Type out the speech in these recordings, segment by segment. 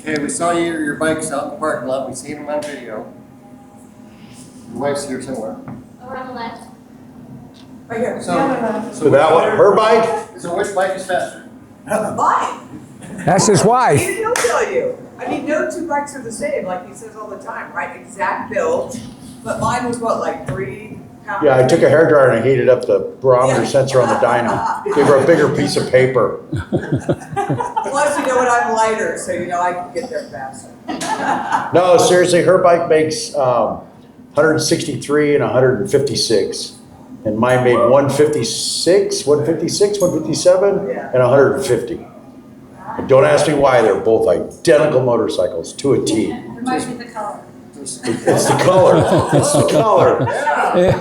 Okay, we saw your bikes out in the parking lot. We seen them on video. Your wife's here somewhere. Over on the left. Right here. So that one, her bike? So which bike is faster? Mine. That's his wife. He'll tell you. I mean, no two bikes are the same, like he says all the time, right? Exact build. But mine was what, like 3 pounds? Yeah, I took a hairdryer and I heated up the barometer sensor on the dyno. Gave her a bigger piece of paper. Plus, you know what, I'm lighter, so you know I can get there faster. No, seriously, her bike makes 163 and 156. And mine made 156, 157, Yeah. and 150. And don't ask me why, they're both identical motorcycles to a T. It might be the color. It's the color. It's the color.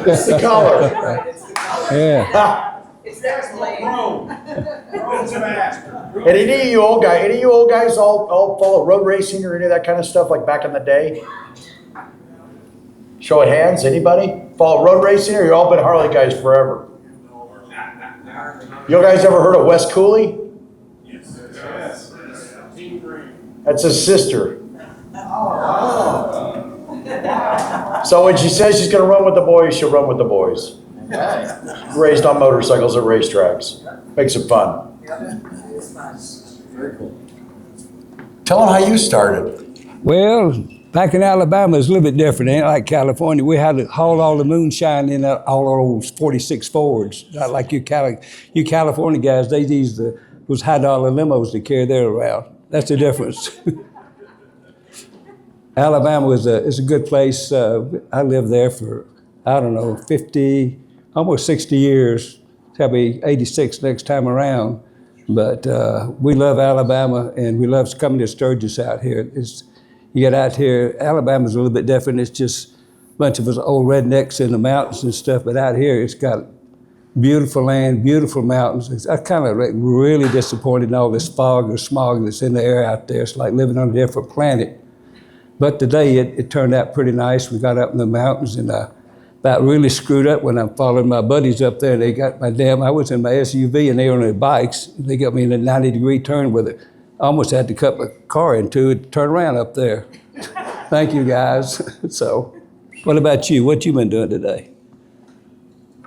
It's the color. Right, it's the color. Yeah. It's that lane. And any of you old guys all follow road racing or any of that kind of stuff like back in the day? Show of hands, anybody? Follow road racing or you all been Harley guys forever? You guys ever heard of Wes Cooley? Yes. That's his sister. So when she says she's gonna run with the boys, she'll run with the boys. Raised on motorcycles at racetracks. Makes it fun. It's fun. Very cool. Tell them how you started. Well, back in Alabama, it's a little bit different. It ain't like California. We had to haul all the moonshine in all our old 46 Fords. Not like you California guys, they used those high-dollar limos to carry their around. That's the difference. Alabama is a good place. I lived there for, I don't know, 50, almost 60 years. I'll be 86 next time around. But we love Alabama, and we love coming to Sturgis out here. You get out here, Alabama's a little bit different. It's just a bunch of us old rednecks in the mountains and stuff. But out here, it's got beautiful land, beautiful mountains. I'm kind of really disappointed in all this fog or smog that's in the air out there. It's like living on a different planet. But today, it turned out pretty nice. We got up in the mountains, and about really screwed up when I'm following my buddies up there. They got I was in my SUV, and they were on their bikes. They got me in a 90-degree turn with it. I almost had to cut my car into it, turn around up there. Thank you, guys. So, what about you? What you been doing today?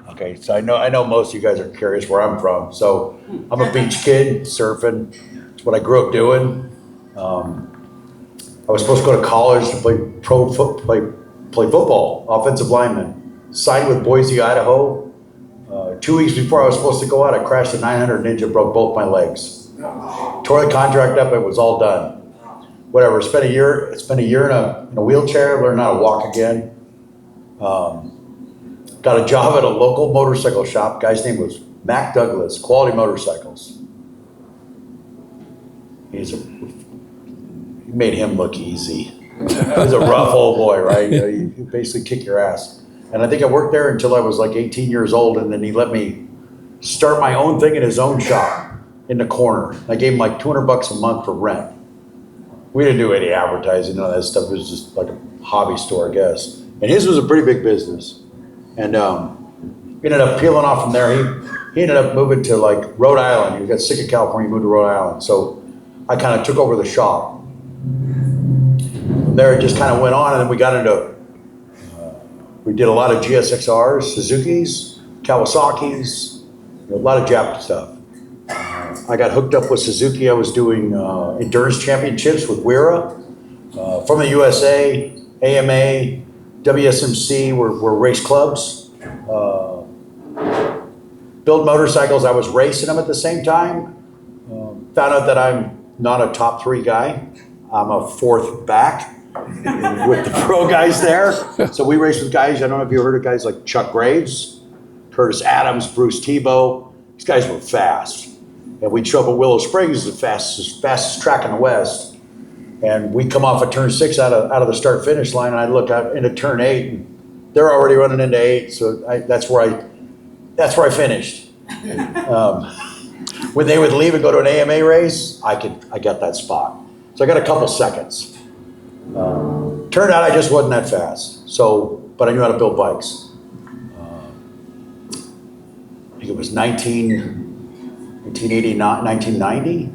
Okay, so I know most of you guys are curious where I'm from. So I'm a beach kid, surfing. It's what I grew up doing. I was supposed to go to college to play football, offensive lineman. Signed with Boise, Idaho. 2 weeks before I was supposed to go out, I crashed a 900 Ninja, broke both my legs. Tore the contract up, it was all done. Whatever, spent a year in a wheelchair, learned how to walk again. Got a job at a local motorcycle shop. Guy's name was Mac Douglas, Quality Motorcycles. He made him look easy. He was a rough old boy, right? You basically kick your ass. And I think I worked there until I was like 18 years old, and then he let me start my own thing in his own shop in the corner. I gave him like $200 a month for rent. We didn't do any advertising, none of that stuff. It was just like a hobby store, I guess. And his was a pretty big business. And ended up peeling off from there. He ended up moving to like Rhode Island. He got sick of California, moved to Rhode Island. So I kind of took over the shop. From there it just kind of went on, and then we got into, we did a lot of GSXRs, Suzuki's, Kawasaki's, a lot of Japanese stuff. I got hooked up with Suzuki. I was doing endurance championships with Wira. From the USA, AMA, WSMC were race clubs. Build motorcycles, I was racing them at the same time. Found out that I'm not a top 3 guy. I'm a 4th back with the pro guys there. So we race with guys, I don't know if you heard of guys like Chuck Graves, Curtis Adams, Bruce Tebow. These guys were fast. And we'd show up at Willow Springs, the fastest track in the West. And we come off at turn 6 out of the start finish line, and I look out into turn 8, and they're already running into 8. So that's where I finished. When they would leave and go to an AMA race, I got that spot. So I got a couple seconds. Turned out I just wasn't that fast. So, but I knew how to build bikes. I think it was 1989, 1990.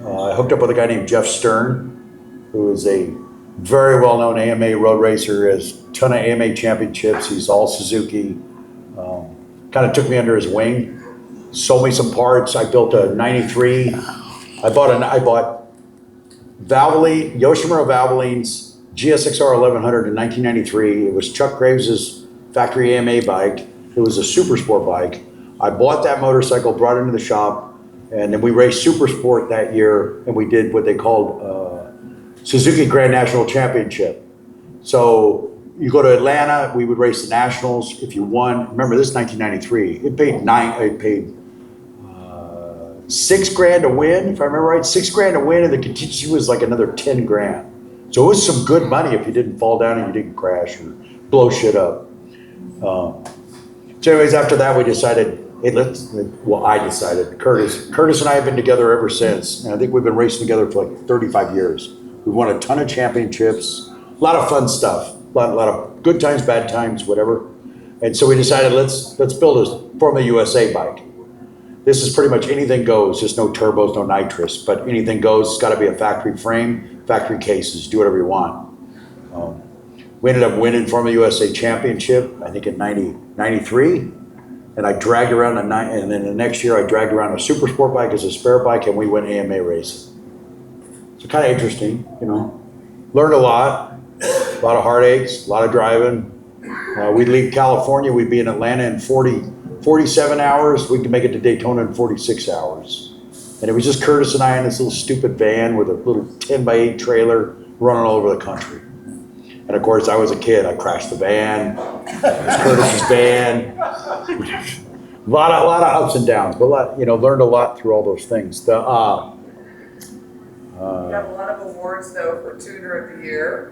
I hooked up with a guy named Jeff Stern, who is a very well-known AMA road racer, has a ton of AMA championships. He's all Suzuki. Kind of took me under his wing, sold me some parts. I built a 93. I bought Valvoline, Yoshimura Valvoline's GSXR 1100 in 1993. It was Chuck Graves' factory AMA bike. It was a super sport bike. I bought that motorcycle, brought it into the shop, and then we raced super sport that year, and we did what they called Suzuki Grand National Championship. So you go to Atlanta, we would race the Nationals. If you won, remember this is 1993, it paid $6,000 to win, if I remember right, $6,000 to win, and the contingency was like another 10 grand. So it was some good money if you didn't fall down and you didn't crash or blow shit up. So anyways, after that we decided, hey, I decided, Curtis and I have been together ever since, and I think we've been racing together for like 35 years. We've won a ton of championships, a lot of fun stuff, a lot of good times, bad times, whatever. And so we decided, let's build a Formula USA bike. This is pretty much anything goes, just no turbos, no nitrous, but anything goes. It's got to be a factory frame, factory cases, do whatever you want. We ended up winning Formula USA Championship, I think in 93, and I dragged around and then the next year I dragged around a super sport bike as a spare bike, and we went AMA racing. So kind of interesting, you know. Learned a lot of heartaches, a lot of driving. We'd leave California, we'd be in Atlanta in 47 hours. We could make it to Daytona in 46 hours. And it was just Curtis and I in this little stupid van with a little 10x8 trailer running all over the country. And of course, I was a kid. I crashed the van. It was Curtis's van. A lot of ups and downs, but learned a lot through all those things. You got a lot of awards though for Tuner of the Year.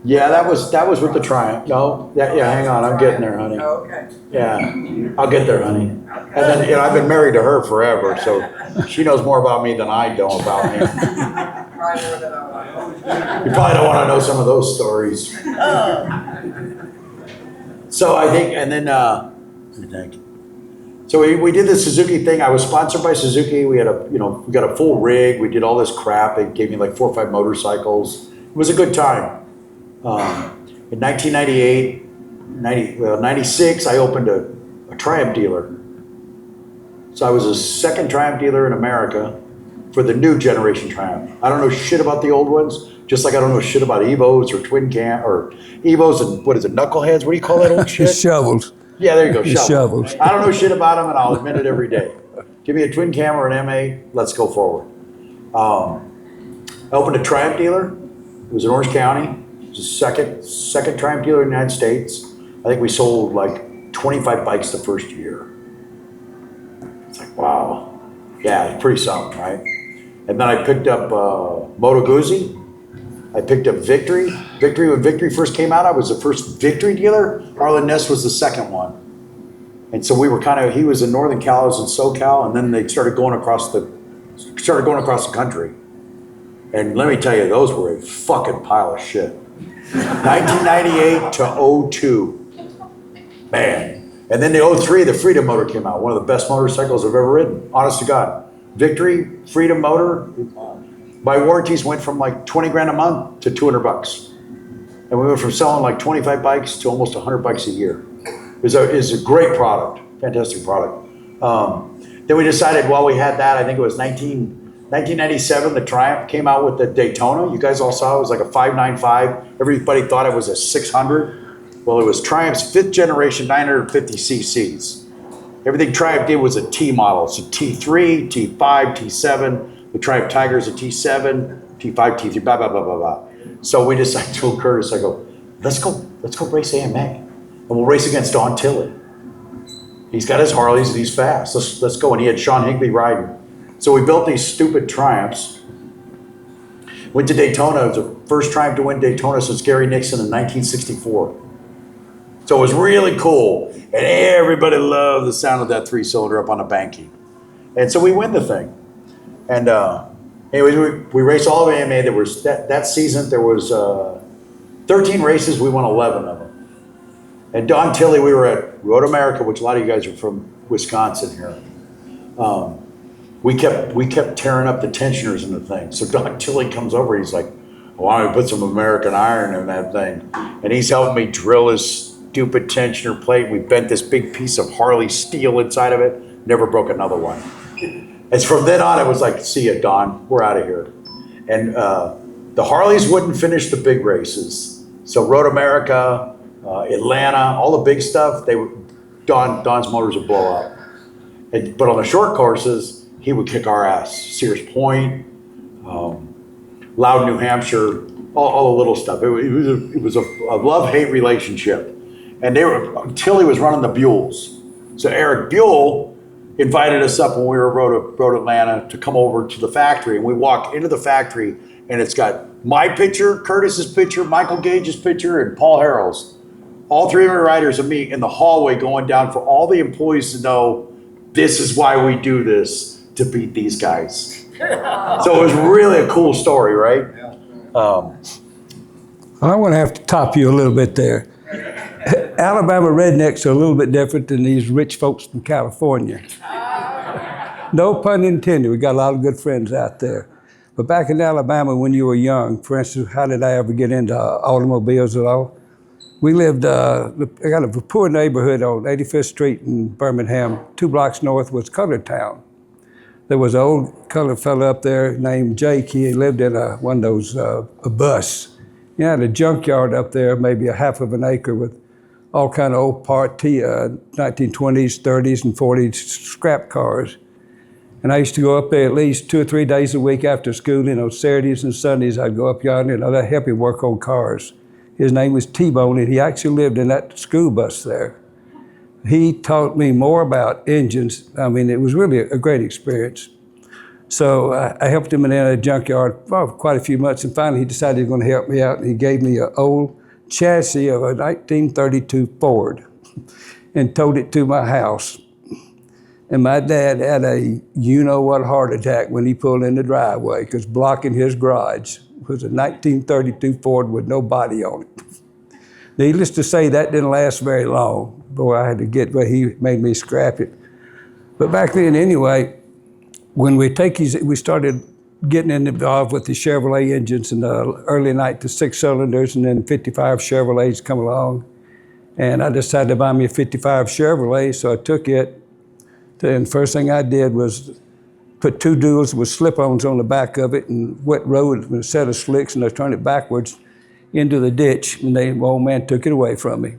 Yeah, that was with the Triumph. No, yeah, hang on, I'm getting there, honey. Oh, okay. Yeah, I'll get there, honey. And then, I've been married to her forever, so she knows more about me than I know about me. Probably more than I want. You probably don't want to know some of those stories. So I think, and then, so we did the Suzuki thing. I was sponsored by Suzuki. We had we got a full rig. We did all this crap. They gave me like 4 or 5 motorcycles. It was a good time. In 96, I opened a Triumph dealer. So I was a second Triumph dealer in America for the new generation Triumph. I don't know shit about the old ones, just like I don't know shit about Evos or twin cam or Evos and what is it, knuckleheads? What do you call that old shit? Shovels. Yeah, there you go, shovels. Shovels. I don't know shit about them, and I'll admit it every day. Give me a twin cam or an MA, let's go forward. I opened a Triumph dealer. It was in Orange County. It was the second Triumph dealer in the United States. I think we sold like 25 bikes the first year. It's like, wow. Yeah, it's pretty something, right? And then I picked up Moto Guzzi. I picked up Victory. When Victory first came out, I was the first Victory dealer. Arlen Ness was the second one. And so we were he was in Northern Cal, I was in SoCal, and then they started going across the country. And let me tell you, those were a fucking pile of shit. 1998 to 02. Man. And then the 03, the Freedom motor came out. One of the best motorcycles I've ever ridden. Honest to God. Victory, Freedom motor. My warranties went from like 20 grand a month to $200. And we went from selling like 25 bikes to almost 100 bikes a year. It's a great product, fantastic product. Then we decided while we had that, I think it was 1997, the Triumph came out with the Daytona. You guys all saw it was like a 595. Everybody thought it was a 600. Well, it was Triumph's 5th generation 950 cc's. Everything Triumph did was a T model. So T3, T5, T7. The Triumph Tiger is a T7, T5, T3, blah, blah, blah, blah, blah. So we decided to Curtis, I go, let's go race AMA. And we'll race against Don Tilley. He's got his Harleys and he's fast. Let's go. And he had Sean Higbee riding. So we built these stupid Triumphs. Went to Daytona. It was the first Triumph to win Daytona since Gary Nixon in 1964. So it was really cool. And everybody loved the sound of that 3-cylinder up on the banking. And so we win the thing. And anyways, we raced all of AMA. There was that season, there was 13 races. We won 11 of them. And Don Tilley, we were at Road America, which a lot of you guys are from Wisconsin here. we kept tearing up the tensioners in the thing. So Don Tilly comes over, he's like, why don't we put some American iron in that thing? And he's helping me drill his stupid tensioner plate. We bent this big piece of Harley steel inside of it, never broke another one. And from then on, it was like, see ya, Don, we're out of here. And the Harleys wouldn't finish the big races. So Road America, Atlanta, all the big stuff, Don's motors would blow up. But on the short courses, he would kick our ass. Sears Point, Loud, New Hampshire, all the little stuff. It was a love-hate relationship. And Tilly was running the Buells. So Eric Buell invited us up when we were Road Atlanta to come over to the factory. And we walk into the factory, and it's got my picture, Curtis's picture, Michael Gage's picture, and Paul Harrell's. All three of our riders and me in the hallway going down for all the employees to know this is why we do this, to beat these guys. So it was really a cool story, right? I'm going to have to top you a little bit there. Alabama rednecks are a little bit different than these rich folks from California. No pun intended. We got a lot of good friends out there. But back in Alabama when you were young, for instance, how did I ever get into automobiles at all? We lived, I got a poor neighborhood on 85th Street in Birmingham. 2 blocks north was Colored Town. There was an old colored fellow up there named Jake. He lived in one of those, a bus. He had a junkyard up there, maybe a half of an acre with all kind of old 1920s, 30s, and 40s scrap cars. And I used to go up there at least 2 or 3 days a week after school. Saturdays and Sundays I'd go up yonder and I'd help him work on cars. His name was T-Bone, and he actually lived in that school bus there. He taught me more about engines. I mean, it was really a great experience. So I helped him in a junkyard for quite a few months, and finally he decided he was going to help me out, and he gave me an old chassis of a 1932 Ford and towed it to my house. And my dad had a you-know-what heart attack when he pulled in the driveway, because blocking his garage was a 1932 Ford with no body on it. Needless to say, that didn't last very long. Boy, I had to he made me scrap it. But back then anyway, when we started getting involved with the Chevrolet engines in the early night, the 6 cylinders, and then 55 Chevrolets come along. And I decided to buy me a 55 Chevrolet, so I took it. And the first thing I did was put 2 duals with slip-ons on the back of it and wet road with a set of slicks, and I turned it backwards into the ditch, and the old man took it away from me.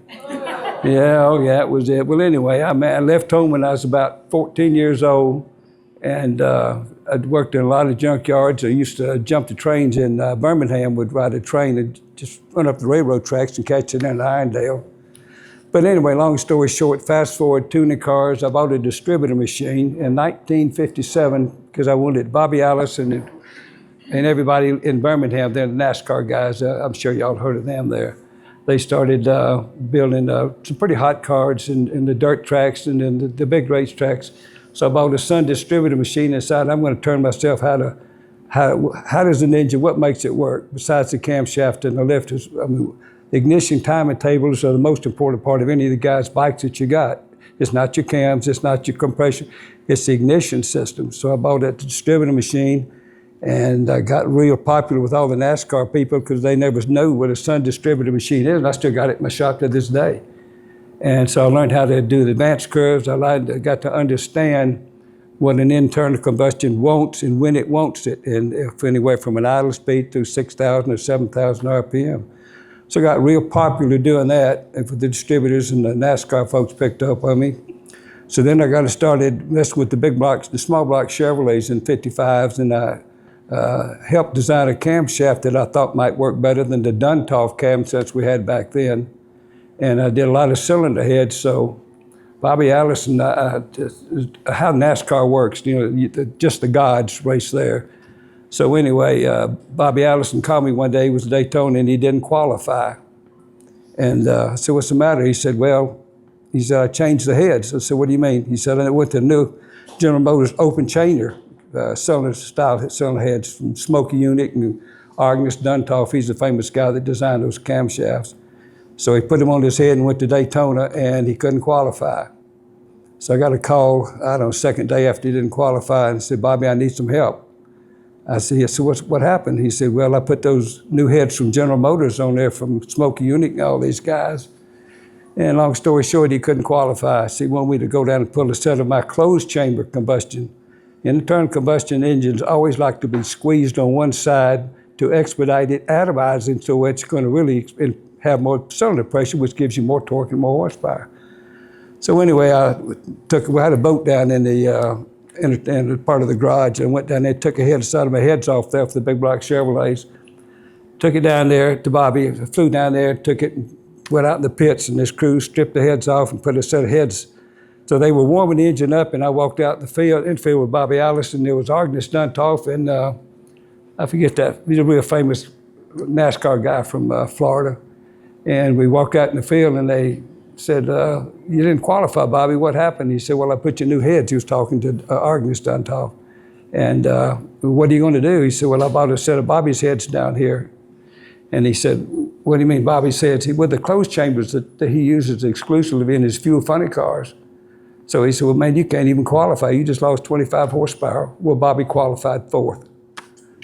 Yeah, that was it. Well, anyway, I left home when I was about 14 years old, and I'd worked in a lot of junkyards. I used to jump the trains in Birmingham, would ride a train and just run up the railroad tracks and catch it in Irondale. But anyway, long story short, fast forward, tuning cars. I bought a distributor machine in 1957 because I wanted Bobby Allison and everybody in Birmingham, they're the NASCAR guys. I'm sure y'all heard of them there. They started building some pretty hot cars in the dirt tracks and in the big race tracks. So I bought a Sun distributor machine and decided I'm going to turn myself how does an engine, what makes it work besides the camshaft and the lifters. I mean, the ignition timing tables are the most important part of any of the guys' bikes that you got. It's not your cams, it's not your compression, it's the ignition system. So I bought that distributor machine, and I got real popular with all the NASCAR people because they never knew what a Sun distributor machine is, and I still got it in my shop to this day. And so I learned how to do the advanced curves. I got to understand what an internal combustion wants and when it wants it, and if anywhere from an idle speed to 6,000 or 7,000 RPM. So I got real popular doing that, and for the distributors and the NASCAR folks picked up on me. So then I started messing with the big blocks, the small block Chevrolets and 55s, and I helped design a camshaft that I thought might work better than the Duntov cam sets we had back then. And I did a lot of cylinder heads, so Bobby Allison, how NASCAR works, just the gods race there. So anyway, Bobby Allison called me one day. He was at Daytona and he didn't qualify. And I said, what's the matter? He said, I changed the heads. I said, what do you mean? He said, I went to the new General Motors open chainer cylinder heads from Smokey Unick and Agnes Duntov. He's the famous guy that designed those camshafts. So he put them on his head and went to Daytona, and he couldn't qualify. So I got a call, I don't know, second day after he didn't qualify, and said, Bobby, I need some help. I said, yes, so what happened? He said, well, I put those new heads from General Motors on there from Smokey Unique and all these guys. And long story short, he couldn't qualify. So he wanted me to go down and pull a set of my closed chamber combustion. Internal combustion engines always like to be squeezed on one side to expedite it, atomizing, so it's going to really have more cylinder pressure, which gives you more torque and more horsepower. So anyway, we had a boat down in the part of the garage, and went down there, took a side of my heads off there for the big block Chevrolets. Took it down there to Bobby, flew down there, took it, and went out in the pits, and this crew stripped the heads off and put a set of heads. So they were warming the engine up, and I walked out in the infield with Bobby Allison. There was Agnes Duntoff, and I forget that. He's a real famous NASCAR guy from Florida. And we walked out in the field, and they said, you didn't qualify, Bobby. What happened? He said, well, I put your new heads. He was talking to Agnes Duntoff. And what are you going to do? He said, well, I bought a set of Bobby's heads down here. And he said, what do you mean Bobby's heads? Well, the closed chambers that he uses exclusively in his fuel funny cars. So he said, well, man, you can't even qualify. You just lost 25 horsepower. Well, Bobby qualified fourth.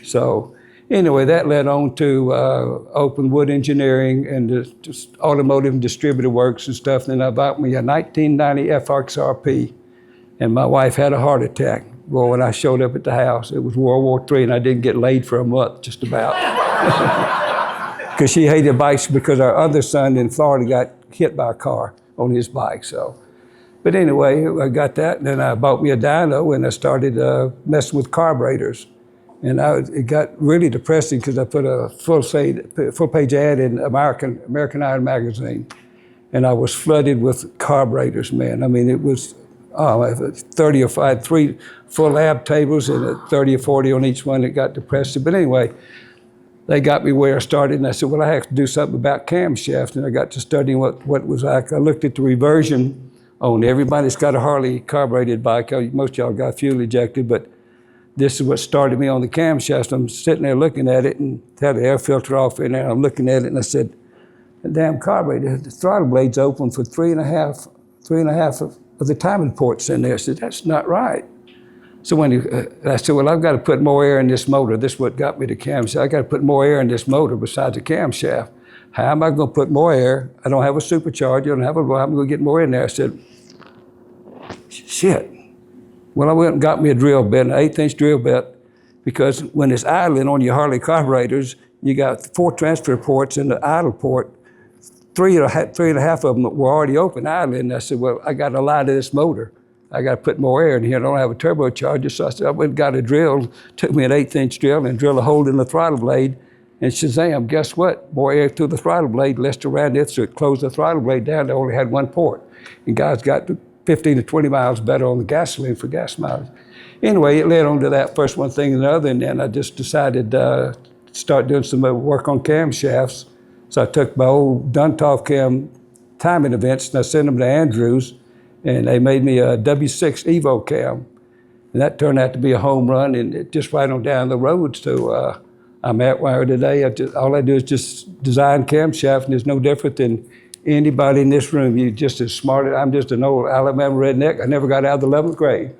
So anyway, that led on to open wood engineering and just automotive and distributor works and stuff. And then I bought me a 1990 FXRP, and my wife had a heart attack. Well, when I showed up at the house, it was World War III, and I didn't get laid for a month, just about. Because she hated bikes, because our other son in Florida got hit by a car on his bike. So, but anyway, I got that, and then I bought me a dyno, and I started messing with carburetors. And it got really depressing because I put a full-page ad in American Iron magazine, and I was flooded with carburetors, man. I mean, it was 30 or 5, 3 full lab tables, and 30 or 40 on each one. It got depressing. But anyway, they got me where I started, and I said, well, I have to do something about camshafts. And I got to studying what it was like. I looked at the reversion on everybody that's got a Harley carbureted bike. Most of y'all got fuel ejected, but this is what started me on the camshaft. I'm sitting there looking at it and had the air filter off in there. I'm looking at it, and I said, the damn carburetor, the throttle blade's open for three and a half of the timing ports in there. I said, that's not right. So I said, well, I've got to put more air in this motor. This is what got me to camshaft. I got to put more air in this motor besides the camshaft. How am I going to put more air? I don't have a supercharger. I don't have how am I going to get more in there? I said, shit. Well, I went and got me a drill bit, an 1/8-inch drill bit, because when it's idling on your Harley carburetors, you got 4 transfer ports in the idle port. 3 and a half of them were already open idling. And I said, well, I got to lie to this motor. I got to put more air in here. I don't have a turbocharger. So I said, I went and got a drill, took me an 1/8-inch drill and drilled a hole in the throttle blade. And shazam, guess what? More air through the throttle blade, less around it, so it closed the throttle blade down. They only had 1 port. And guys got 15 to 20 miles better on the gasoline for gas mileage. Anyway, it led on to that first one thing and another, and then I just decided to start doing some work on camshafts. So I took my old Duntoff cam timing events and I sent them to Andrews, and they made me a W6 Evo cam. And that turned out to be a home run, and it just right on down the roads to I'm at where today. All I do is just design camshaft, and it's no different than anybody in this room. You're just as smart as I'm just an old Alabama redneck. I never got out of the 11th grade.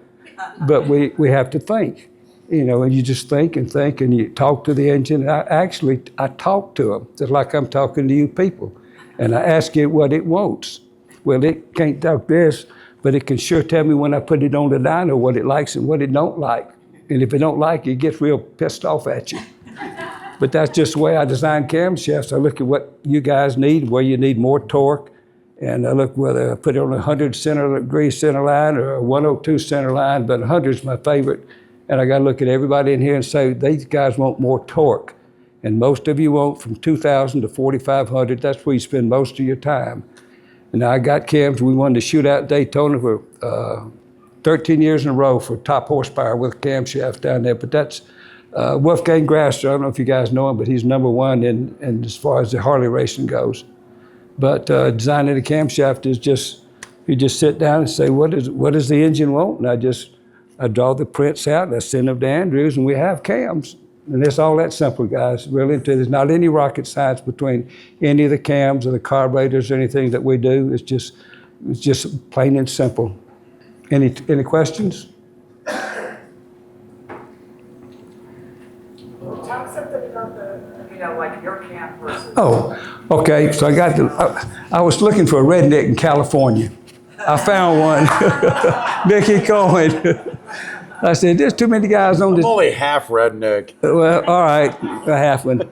But we have to think, and you just think, and you talk to the engine. I talk to them, just like I'm talking to you people. And I ask it what it wants. Well, it can't talk this, but it can sure tell me when I put it on the dyno what it likes and what it don't like. And if it don't like it, it gets real pissed off at you. But that's just the way I design camshafts. I look at what you guys need, where you need more torque, and I look whether I put it on a 100 degree center line or a 102 center line, but 100 is my favorite. And I got to look at everybody in here and say, these guys want more torque. And most of you want from 2,000 to 4,500. That's where you spend most of your time. And I got cams. We won the shootout Daytona for 13 years in a row for top horsepower with camshafts down there. But that's Wolfgang Grasser. I don't know if you guys know him, but he's #1 in as far as the Harley racing goes. But designing a camshaft is you just sit down and say, what does the engine want? And I draw the prints out and I send them to Andrews, and we have cams. And it's all that simple, guys. Really, there's not any rocket science between any of the cams or the carburetors or anything that we do. It's just plain and simple. Any questions? Talk something about like your camp versus. Oh, okay. So I was looking for a redneck in California. I found one, Mickey Cohen. I said, there's too many guys on I'm this. only half redneck. Well, all right, a half one.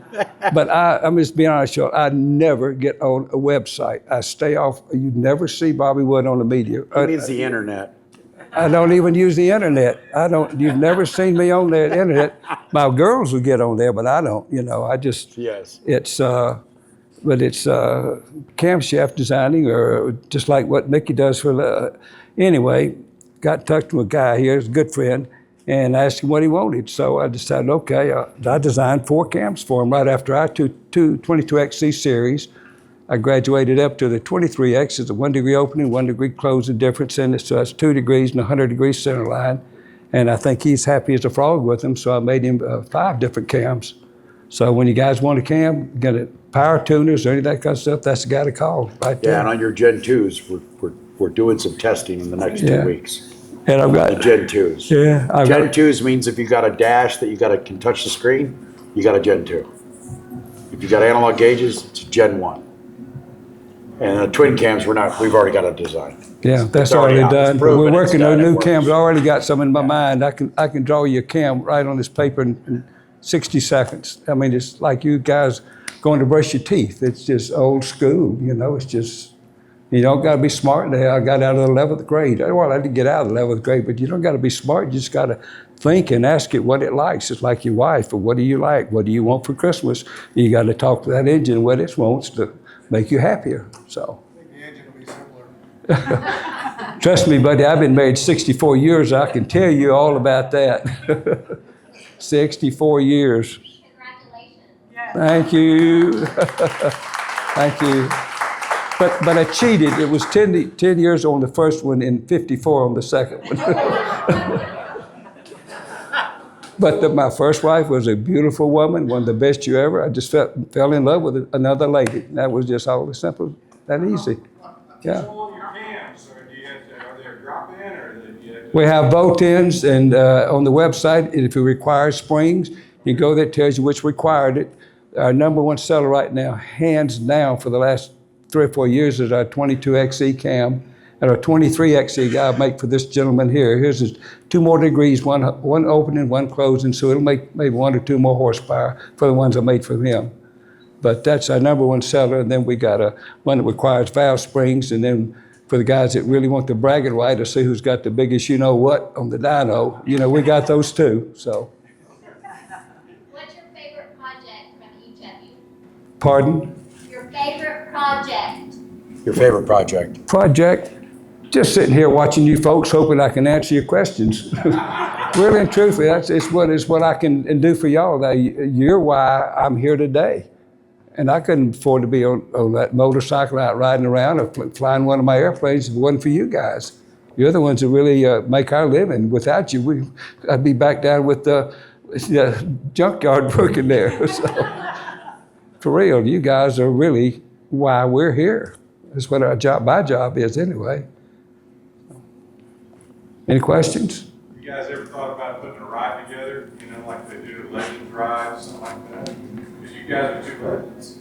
But I'm just being honest, y'all. I never get on a website. I stay off. You never see Bobby Wood on the media. He needs the internet. I don't even use the internet. You've never seen me on the internet. My girls will get on there, but I don't, I just, Yes. it's camshaft designing, or just like what Mickey does for anyway, got in touch with a guy here, he's a good friend, and asked him what he wanted. So I decided, okay, I designed 4 cams for him right after I took 22XC series. I graduated up to the 23X. It's a 1 degree opening, 1 degree closing difference in it. So it's 2 degrees and 100 degree center line. And I think he's happy as a frog with them. So I made him 5 different cams. So when you guys want a cam, get it, power tuners or any of that kind of stuff, that's the guy to call right there. Yeah, and on your Gen 2s, we're doing some testing in the next 2 weeks. And I've The got, Gen 2s. yeah, I've Gen got, 2s means if you got a dash that can touch the screen, you got a Gen 2. If you got analog gauges, it's Gen 1. And the twin cams, we've already got a design. yeah, that's It's already already out. It's done. proven, We're it's working done, on it new works. cams. I already got some in my mind. I can draw you a cam right on this paper in 60 seconds. I mean, it's like you guys going to brush your teeth. It's just old school, it's just, you don't got to be smart. I got out of the 11th grade. Well, I didn't get out of the 11th grade, but you don't got to be smart. You just got to think and ask it what it likes. It's like your wife, or what do you like? What do you want for Christmas? You got to talk to that engine what it wants to make you happier. So. The engine will be simpler. Trust me, buddy, I've been married 64 years. I can tell you all about that. 64 years. Congratulations. Thank you. Thank you. But I cheated. It was 10 years on the first one and 54 on the second one. But my first wife was a beautiful woman, one of the best you ever. I just fell in love with another lady. That was just all as simple, that easy. Yeah. All your cams, or do you have to, are they a drop-in, or do you have to? We have bolt ends, and on the website, if it requires springs, you go there, it tells you which required it. Our number 1 seller right now, hands down for the last 3 or 4 years, is our 22XE cam. And our 23XE I make for this gentleman here. Here's is 2 more degrees, one opening, 1 closing, so it'll make maybe 1 or 2 more horsepower for the ones I made for him. But that's our number 1 seller. And then we got one that requires valve springs. And then for the guys that really want the bragging right to see who's got the biggest you know what on the dyno, we got those too. So, What's your favorite project from each of you? pardon? Your favorite project? Your favorite project? Project, just sitting here watching you folks, hoping I can answer your questions. Really and truthfully, it's what I can do for y'all. You're why I'm here today. And I couldn't afford to be on that motorcycle out riding around or flying one of my airplanes if it wasn't for you guys. You're the ones that really make our living. Without you, I'd be back down with the junkyard working there. So, for real, you guys are really why we're here. That's what my job is anyway. Any questions? You guys ever thought about putting a ride together, like they do at Legends Ride, something like that? Because you guys are 2 legends.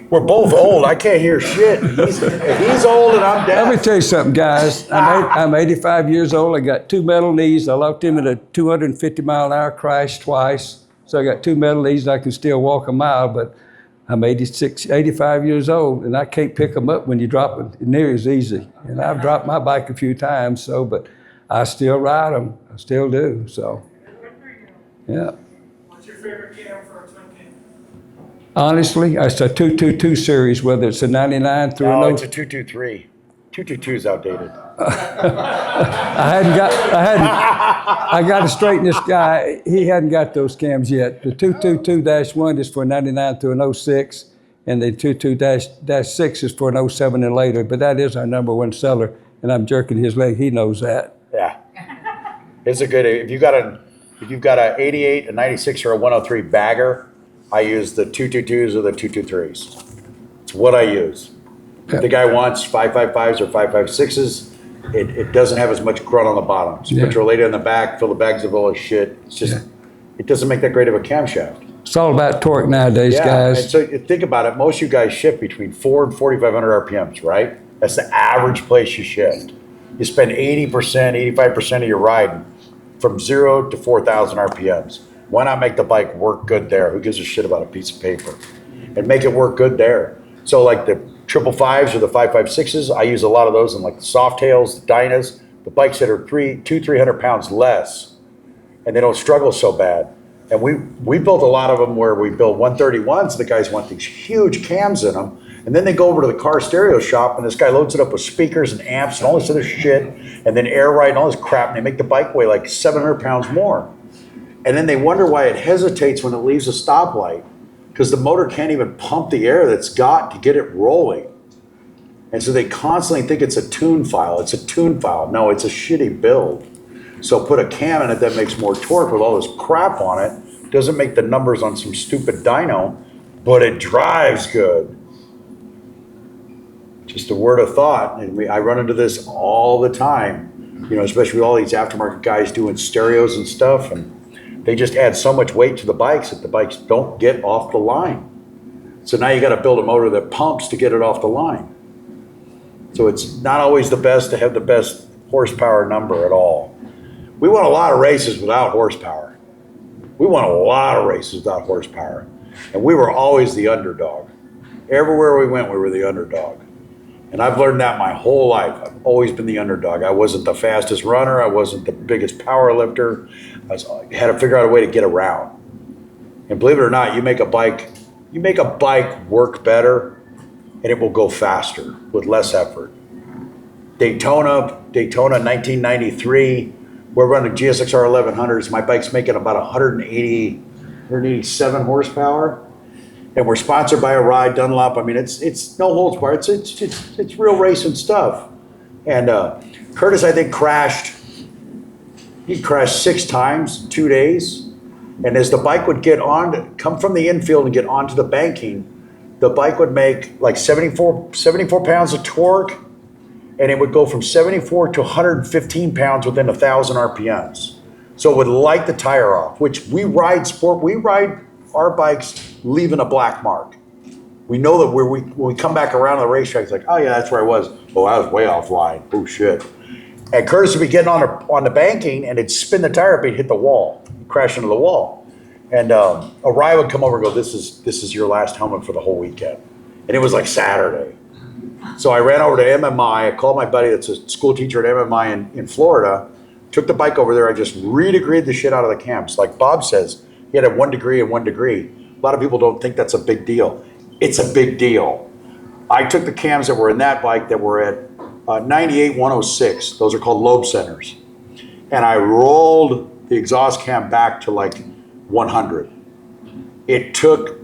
We're both old. I can't hear shit. He's old and I'm Let me deaf. tell you something, guys. I'm 85 years old. I got 2 metal knees. I locked him in a 250-mile-an-hour crash twice. So I got 2 metal knees and I can still walk a mile, but I'm 85 years old, and I can't pick them up when you drop them near as easy. And I've dropped my bike a few times, but I still ride them. I still do, so. Yeah. What's your favorite cam for a twin cam? Honestly, it's a 222 series, whether it's a 99 through No, a it's a 223. 222 is outdated. I got to straighten this guy. He hadn't got those cams yet. The 222-1 is for 99 through an 06, and the 22-6 is for an 07 and later. But that is our number 1 seller, and I'm jerking his leg. He knows that. Yeah. It's a good, if you've got a 88, a 96, or a 103 bagger, I use the 222s or the 223s. It's what I use. If the guy wants 555s or 556s, it doesn't have as much grunt on the bottom. So you put Yeah. your lady in the back, fill the bags of all this shit. It's just, it doesn't make that great of a camshaft. It's all about torque nowadays, Yeah, guys. and so you think about it, most of you guys shift between 4 and 4,500 RPMs, right? That's the average place you shift. You spend 80%, 85% of your riding from 0 to 4,000 RPMs. Why not make the bike work good there? Who gives a shit about a piece of paper? And make it work good there. So like the 555s or the 556s, I use a lot of those in like the Softails, the Dynas, the bikes that are 300 pounds less, and they don't struggle so bad. And we built a lot of them where we build 131s. The guys want these huge cams in them. And then they go over to the car stereo shop and this guy loads it up with speakers and amps and all this other shit. And then air ride and all this crap. And they make the bike weigh like 700 pounds more. And then they wonder why it hesitates when it leaves a stoplight. Because the motor can't even pump the air that's got to get it rolling. And so they constantly think it's a tune file. It's a tune file. No, it's a shitty build. So put a cam in it that makes more torque with all this crap on it. Doesn't make the numbers on some stupid dyno, but it drives good. Just a word of thought. And I run into this all the time, you know, especially with all these aftermarket guys doing stereos and stuff. And they just add so much weight to the bikes that the bikes don't get off the line. So now you got to build a motor that pumps to get it off the line. So it's not always the best to have the best horsepower number at all. We won a lot of races without horsepower. We won a lot of races without horsepower. And we were always the underdog. Everywhere we went, we were the underdog. And I've learned that my whole life. I've always been the underdog. I wasn't the fastest runner. I wasn't the biggest power lifter. I had to figure out a way to get around. And believe it or not, you make a bike work better and it will go faster with less effort. Daytona 1993, we're running GSXR 1100s. My bike's making about 187 horsepower. And we're sponsored by a ride, Dunlop. I mean, it's no holds barred. It's real racing stuff. And Curtis, I think, crashed. He crashed 6 times, 2 days. And as the bike would come from the infield and get onto the banking, the bike would make like 74 pounds of torque, and it would go from 74 to 115 pounds within 1,000 RPMs. So it would light the tire off, which we ride our bikes leaving a black mark. We know that when we come back around the racetrack, it's like, oh yeah, that's where I was. Oh, I was way offline. Oh shit. And Curtis would be getting on the banking and it'd spin the tire up, he'd hit the wall, crash into the wall. And a ride would come over and go, this is your last helmet for the whole weekend. And it was like Saturday. So I ran over to MMI. I called my buddy that's a school teacher at MMI in Florida, took the bike over there. I just redegreed the shit out of the cams. Like Bob says, he had a 1 degree and 1 degree. A lot of people don't think that's a big deal. It's a big deal. I took the cams that were in that bike that were at 98, 106. Those are called lobe centers. And I rolled the exhaust cam back to like 100. It took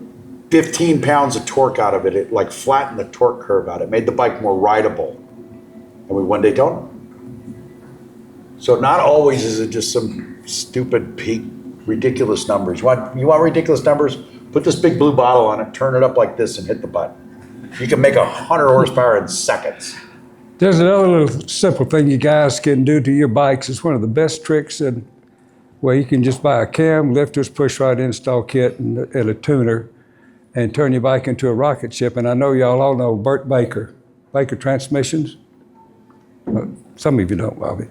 15 pounds of torque out of it. It like flattened the torque curve out. It made the bike more rideable. And we won Daytona. So not always is it just some stupid peak, ridiculous numbers. You want ridiculous numbers? Put this big blue bottle on it, turn it up like this and hit the button. You can make 100 horsepower in seconds. There's another little simple thing you guys can do to your bikes. It's one of the best tricks where you can just buy a cam, lifters, push rod install kit, and a tuner, and turn your bike into a rocket ship. And I know y'all all know Burt Baker Transmissions. Some of you don't, Bobby.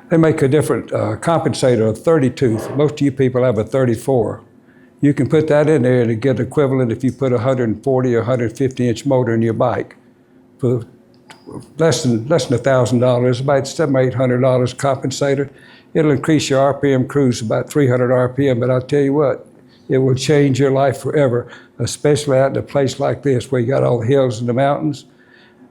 They make a different compensator, a 30 tooth. Most of you people have a 34. You can put that in there and get equivalent if you put a 140 or 150 inch motor in your bike for less than $1,000, about $700 or $800 compensator. It'll increase your RPM cruise about 300 RPM, but I'll tell you what, it will change your life forever, especially out in a place like this where you got all the hills and the mountains.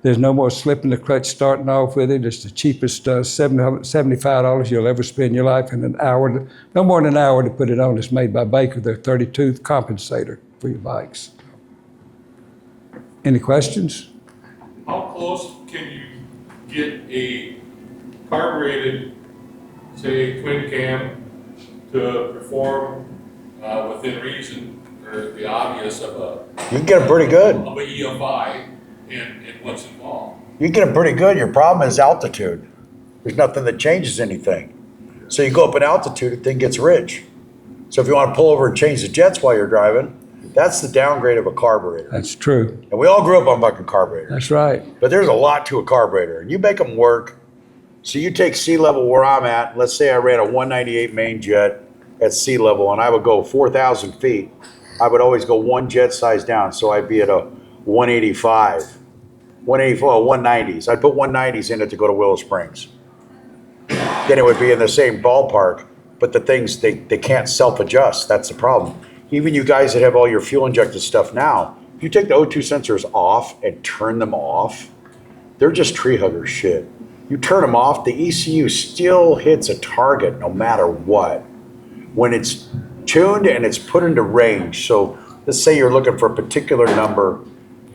There's no more slipping the clutch starting off with it. It's the cheapest $75 you'll ever spend in your life in an hour, no more than an hour to put it on. It's made by Baker, their 32th compensator for your bikes. Any questions? How close can you get a carbureted, say, twin cam to perform within reason, or the obvious of You can get it pretty good. of a EFI and what's involved? You can get it pretty good. Your problem is altitude. There's nothing that changes anything. So you go up in altitude, the thing gets rich. So if you want to pull over and change the jets while you're driving, that's the downgrade of a carburetor. That's true. And we all grew up on bucking carburetors. That's right. But there's a lot to a carburetor, and you make them work. So you take sea level where I'm at. Let's say I ran a 198 main jet at sea level, and I would go 4,000 feet. I would always go one jet size down, so I'd be at a 185, 184, 190s. I'd put 190s in it to go to Willow Springs. Then it would be in the same ballpark, but the things, they can't self-adjust. That's the problem. Even you guys that have all your fuel injected stuff now, if you take the O2 sensors off and turn them off, they're just tree hugger shit. You turn them off, the ECU still hits a target no matter what. When it's tuned and it's put into range, so let's say you're looking for a particular number,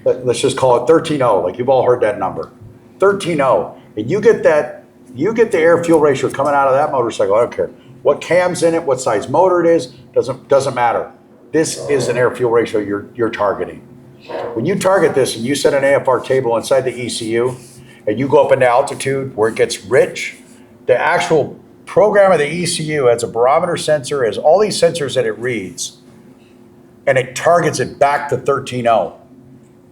let's just call it 13.0, like you've all heard that number. 13.0, and you get the air fuel ratio coming out of that motorcycle, I don't care what cam's in it, what size motor it is, doesn't matter. This is an air fuel ratio you're targeting. When you target this and you set an AFR table inside the ECU and you go up into altitude where it gets rich, the actual program of the ECU has a barometer sensor, has all these sensors that it reads, and it targets it back to 13.0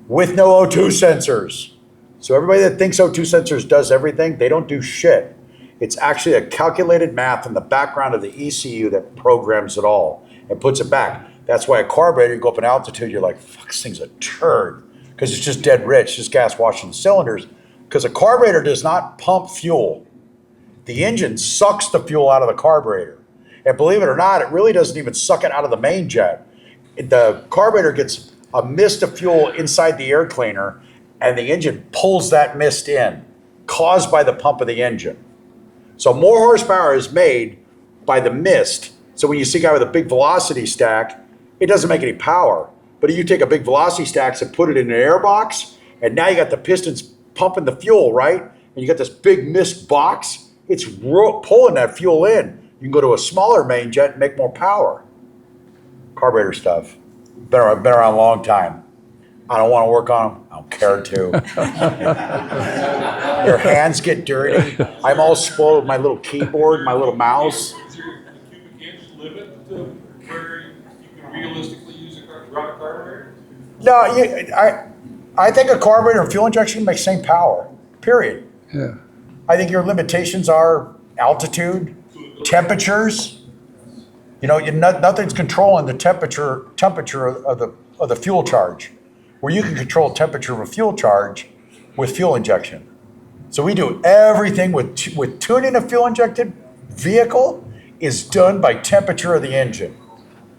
with no O2 sensors. So everybody that thinks O2 sensors does everything, they don't do shit. It's actually a calculated math in the background of the ECU that programs it all and puts it back. That's why a carburetor, you go up in altitude, you're like, fuck, this thing's a turd. Because it's just dead rich, just gas washing the cylinders. Because a carburetor does not pump fuel. The engine sucks the fuel out of the carburetor. And believe it or not, it really doesn't even suck it out of the main jet. The carburetor gets a mist of fuel inside the air cleaner, and the engine pulls that mist in, caused by the pump of the engine. So more horsepower is made by the mist. So when you see a guy with a big velocity stack, it doesn't make any power. But if you take a big velocity stack and put it in an air box, and now you got the pistons pumping the fuel, right? And you got this big mist box, it's pulling that fuel in. You can go to a smaller main jet and make more power. Carburetor stuff. Been around a long time. I don't want to work on them. I don't care to. Their hands get dirty. I'm all spoiled with my little keyboard, my little mouse. Is there a cubic inch limit to where you can realistically use run a carburetor? No, I think a carburetor and fuel injection makes same power, period. Yeah. I think your limitations are altitude, temperatures. You know, nothing's controlling the temperature of the fuel charge, where you can control temperature of a fuel charge with fuel injection. So we do everything with tuning a fuel injected vehicle is done by temperature of the engine.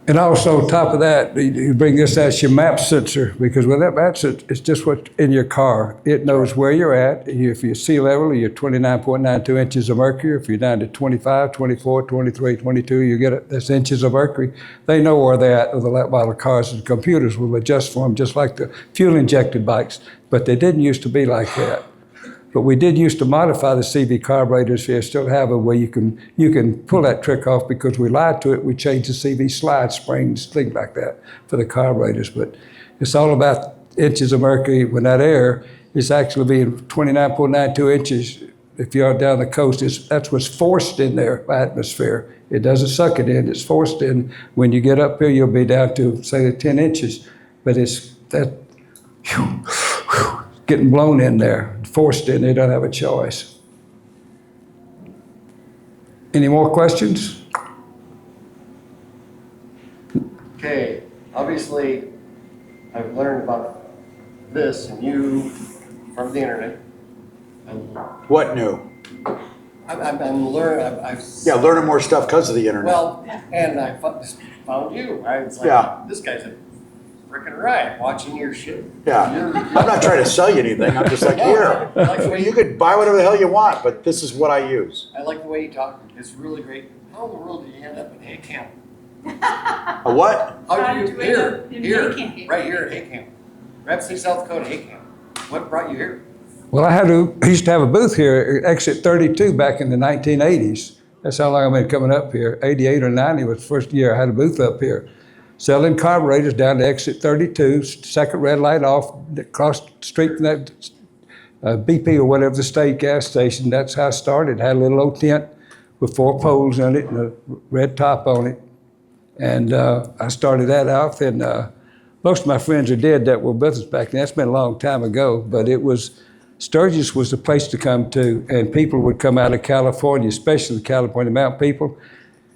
And also, on top of that, you bring this as your map sensor, because with that map sensor, it's just what's in your car. It knows where you're at. If you're sea level, you're 29.92 inches of mercury. If you're down to 25, 24, 23, 22, you get it. That's inches of mercury. They know where they're at with the late model cars, and computers will adjust for them just like the fuel-injected bikes. But they didn't used to be like that. But we did used to modify the CV carburetors here, still have them where you can pull that trick off, because we lied to it. We changed the CV slide springs, things like that for the carburetors. But it's all about inches of mercury. When that air is actually being 29.92 inches, if you're down the coast, that's what's forced in there by atmosphere. It doesn't suck it in, it's forced in. When you get up here, you'll be down to, say, 10 inches. But it's that, getting blown in there, forced in, they don't have a choice. Any more questions? Okay, obviously, I've learned about this and you from the internet. What new? I'm learning, Yeah, learning more stuff because of the internet. well, and I found you. I was like, Yeah. this guy's a freaking riot watching your shit. Yeah, I'm not trying to sell you anything. I'm just like, here, you could buy whatever the hell you want, but this is what I use. I like the way you talk. It's really great. How in the world did you end up in Hay Camp? A what? How did you How did you end here, up in Hay Camp? right here at Hay Camp, Rapid City, South Dakota, Hay Camp? What brought you here? Well, I used to have a booth here at Exit 32 back in the 1980s. That's how long I've been coming up here. 88 or 90 was the first year I had a booth up here. Selling carburetors down to Exit 32, second red light off, across the street from that BP or whatever the state gas station. That's how I started. Had a little old tent with 4 poles on it and a red top on it. And I started that off, and most of my friends are dead that were with us back then. That's been a long time ago, but Sturgis was the place to come to, and people would come out of California, especially the California mountain people,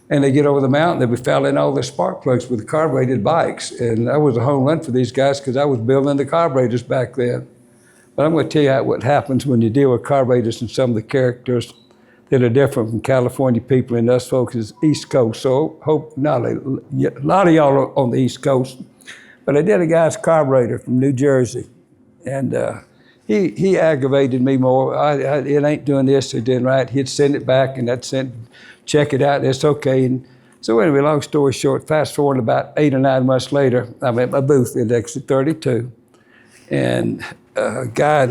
and they get over the mountain, they'd be fouling all their spark plugs with carbureted bikes. And that was a home run for these guys because I was building the carburetors back then. But I'm going to tell you what happens when you deal with carburetors and some of the characters that are different from California people and us folks is East Coast. So hope not a lot of y'all are on the East Coast. But I did a guy's carburetor from New Jersey, and he aggravated me more. It ain't doing this or doing right. He'd send it back, and I'd check it out. It's okay. And so anyway, long story short, fast forward about 8 or 9 months later, I'm at my booth at exit 32, and a guy,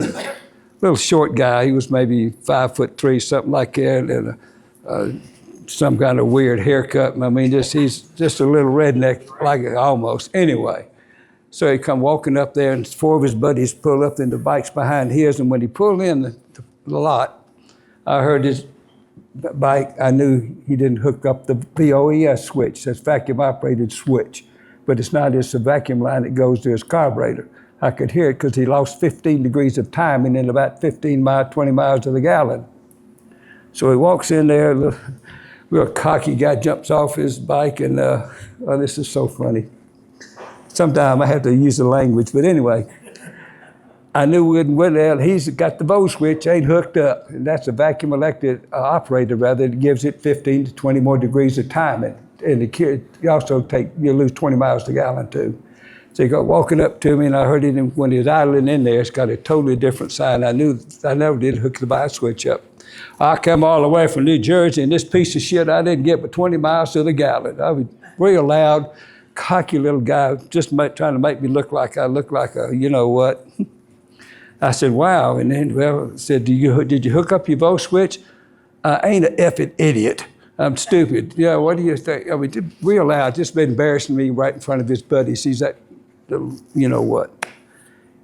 little short guy, he was maybe 5'3", something like that, and some kind of weird haircut. I mean, he's just a little redneck, like almost. Anyway, so he come walking up there, and 4 of his buddies pulled up in the bikes behind his, and when he pulled in the lot, I heard his bike. I knew he didn't hook up the VOES switch, that's vacuum operated switch, but it's not, it's a vacuum line that goes to his carburetor. I could hear it because he lost 15 degrees of timing in about 15 miles, 20 miles to the gallon. So he walks in there, real cocky guy jumps off his bike, and oh, this is so funny. Sometimes I have to use the language, but anyway, I knew he's got the VO switch, ain't hooked up, and that's a vacuum electric operator, rather, that gives it 15 to 20 more degrees of timing. And you also you lose 20 miles to the gallon too. So he got walking up to me, and I heard him when he was idling in there. It's got a totally different sign. I never did hook the bike switch up. I come all the way from New Jersey, and this piece of shit I didn't get but 20 miles to the gallon. I was real loud, cocky little guy, just trying to make me look like a, you know what. I said, wow. And then, well, said, did you hook up your VO switch? I ain't an effing idiot. I'm stupid. Yeah, what do you think? I mean, real loud, just been embarrassing me right in front of his buddies. He's that, you know what.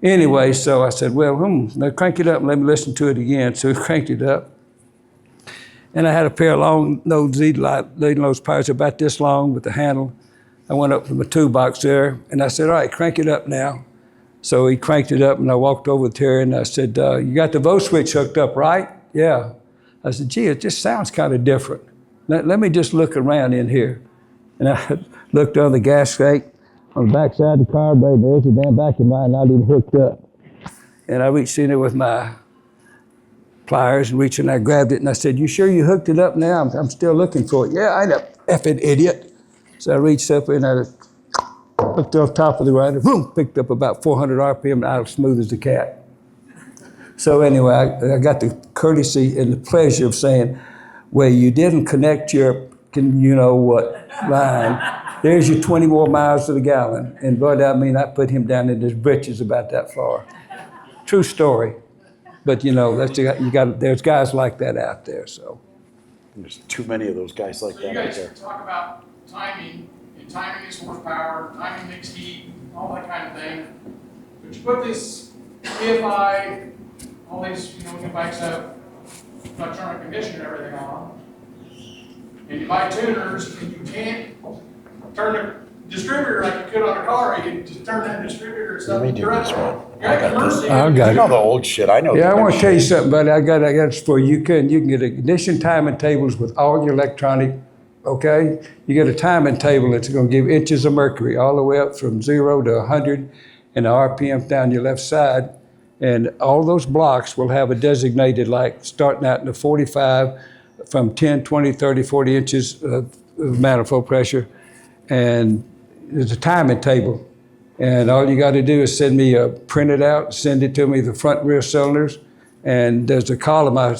Anyway, so I said, well, now crank it up and let me listen to it again. So he cranked it up. And I had a pair of long nose leading nose pliers about this long with the handle. I went up to my toolbox there, and I said, all right, crank it up now. So he cranked it up, and I walked over to Terry, and I said, you got the VO switch hooked up, right? Yeah. I said, gee, it just sounds kind of different. Let me just look around in here. And I looked on the gas tank on the backside of the carburetor. There's a damn vacuum line not even hooked up. And I reached in there with my pliers and I grabbed it, and I said, you sure you hooked it up now? I'm still looking for it. Yeah, I ain't a effing idiot. So I reached up and I hooked off top of the rider, boom, picked up about 400 RPM, and out as smooth as a cat. So anyway, I got the courtesy and the pleasure of saying, well, you didn't connect your, you know what, line. There's your 20 more miles to the gallon. And boy, I mean, I put him down in his britches about that far. True story. But you know, there's guys like that out there, so. There's too many of those guys like So that you out guys there. talk about timing, and timing is horsepower, timing makes heat, all that kind of thing. But you put this AFI, all these, new bikes have electronic conditioner and everything on. And you buy tuners, and you can't turn the distributor like you could on a car. You can just turn that distributor and stuff. Let me do this one. You're at mercy. I got I it. know the old shit. I know. Yeah, I the want to old tell you shit. something, buddy. I got this for you. You can get ignition timing tables with all your electronic, okay? You get a timing table that's going to give inches of mercury all the way up from 0 to 100 and the RPM down your left side. And all those blocks will have a designated, like starting out in the 45 from 10, 20, 30, 40 inches of manifold pressure. And there's a timing table. And all you got to do is send me print it out, send it to me, the front rear cylinders. And there's a column I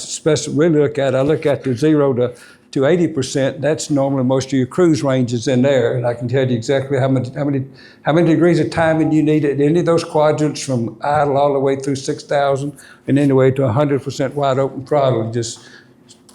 really look at. I look at the 0 to 80%. That's normally most of your cruise ranges in there. And I can tell you exactly how many degrees of timing you need at any of those quadrants from idle all the way through 6,000 and anyway to 100% wide open throttle. Just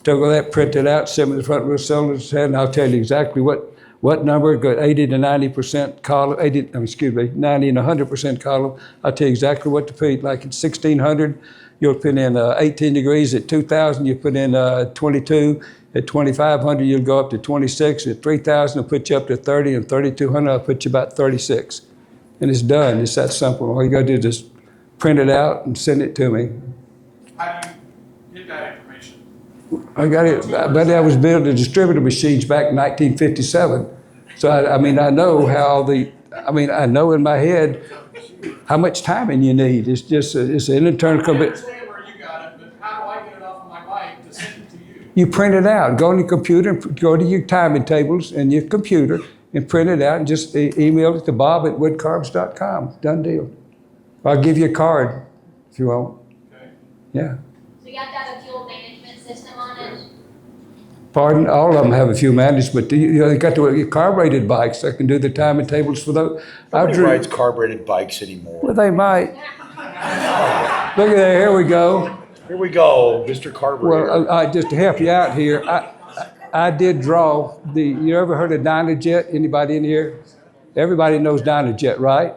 took all that, print it out, send me the front rear cylinders, and I'll tell you exactly what what number, go 80 to 90% column, 90 and 100% column. I'll tell you exactly what to put. Like at 1600, you'll put in 18 degrees. At 2000, you put in 22. At 2500, you'll go up to 26. At 3000, I'll put you up to 30. And 3200, I'll put you about 36. And it's done. It's that simple. All you gotta do is just print it out and send it to me. How do you get that information? I got it, but I was building distributor machines back in 1957. So I mean, I know I know in my head how much timing you need. It's just, it's an internal. I understand where you got it, but how do I get it off of my bike to send it to you? You print it out. Go on your computer, go to your timing tables in your computer and print it out and just email it to bob@woodcarbs.com. Done deal. I'll give you a card if you want. Okay. Yeah. So you got to have a fuel management system on it? Pardon? All of them have a few management. They got the carbureted bikes that can do the timing tables for those. Nobody rides carbureted bikes anymore. Well, they might. Look at that. Here we go. Here we go, Mr. Carburetor. Well, just to help you out here, I did draw you ever heard of Dynajet? Anybody in here? Everybody knows Dynajet, right?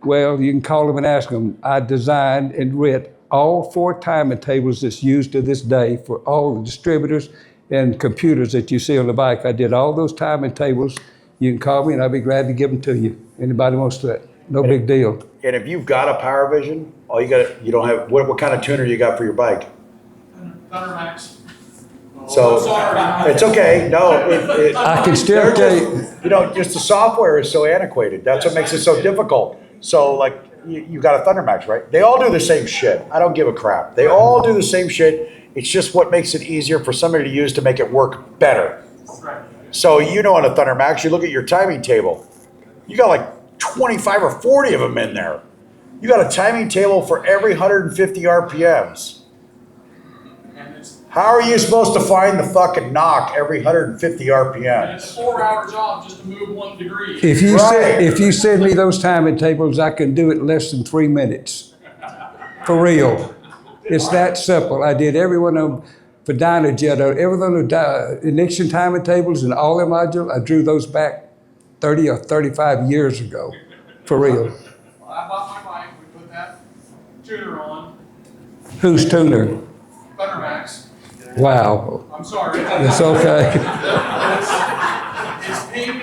Well, you can call them and ask them. I designed and writ all 4 timing tables that's used to this day for all the distributors and computers that you see on the bike. I did all those timing tables. You can call me and I'll be glad to give them to you. Anybody wants that? No big deal. And if you've got a Power Vision, you don't have, what kind of tuner you got for your bike? Thundermax. So, I'm sorry. it's okay, no. I can still tell you. You know, just the software is so antiquated. That's what makes it so difficult. So like, you got a Thundermax, right? They all do the same shit. I don't give a crap. They all do the same shit. It's just what makes it easier for somebody to use to make it work better. Right. So on a Thundermax, you look at your timing table. You got like 25 or 40 of them in there. You got a timing table for every 150 RPMs. And it's How are you supposed to find the fucking knock every 150 a RPMs? 4-hour job just to move 1 degree. If you Right. if you send me those timing tables, I can do it in less than 3 minutes. For real. It's that simple. I did every one of them for Dynajet. Every one of the ignition timing tables and all their modules, I drew those back 30 or 35 years ago. For real. Well, I bought my bike, we put that tuner on, Who's tuner? Thundermax. Wow. I'm sorry. It's okay. It's pinged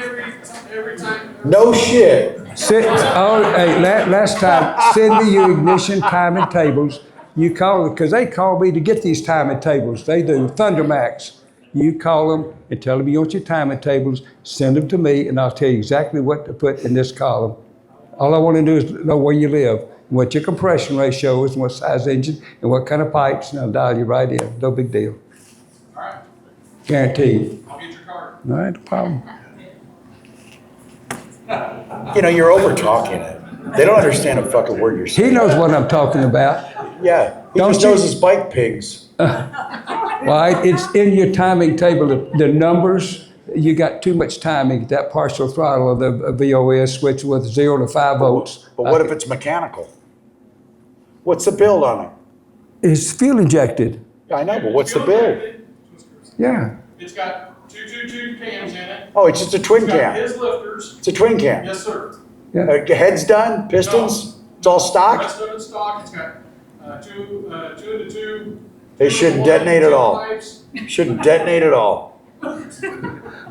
every time. No shit. Last time, send me your ignition timing tables. You call them, because they call me to get these timing tables. They do, Thundermax. You call them and tell them you want your timing tables, send them to me, and I'll tell you exactly what to put in this column. All I want to do is know where you live, what your compression ratio is, and what size engine, and what kind of pipes, and I'll dial you right in. No big deal. All right, Guaranteed. I'll get your card. All right, no problem. You're over talking it. They don't understand a fucking word you're He saying. knows what I'm talking about. Yeah, he Don't just you- knows his bike pigs. Well, it's in your timing table, the numbers, you got too much timing, that partial throttle of the VOS switch with 0 to 5 volts. But what if it's mechanical? What's the build on it? It's fuel injected, I know, but what's the build? yeah. It's got 222 cams in it. Oh, it's just a twin It's got cam. his lifters. It's a twin cam. Yes, sir. Head's done, pistons, it's all The stock? rest of it's stock. It's got two into two. They 2 shouldn't into 1, detonate at all. pipes. Shouldn't detonate at all.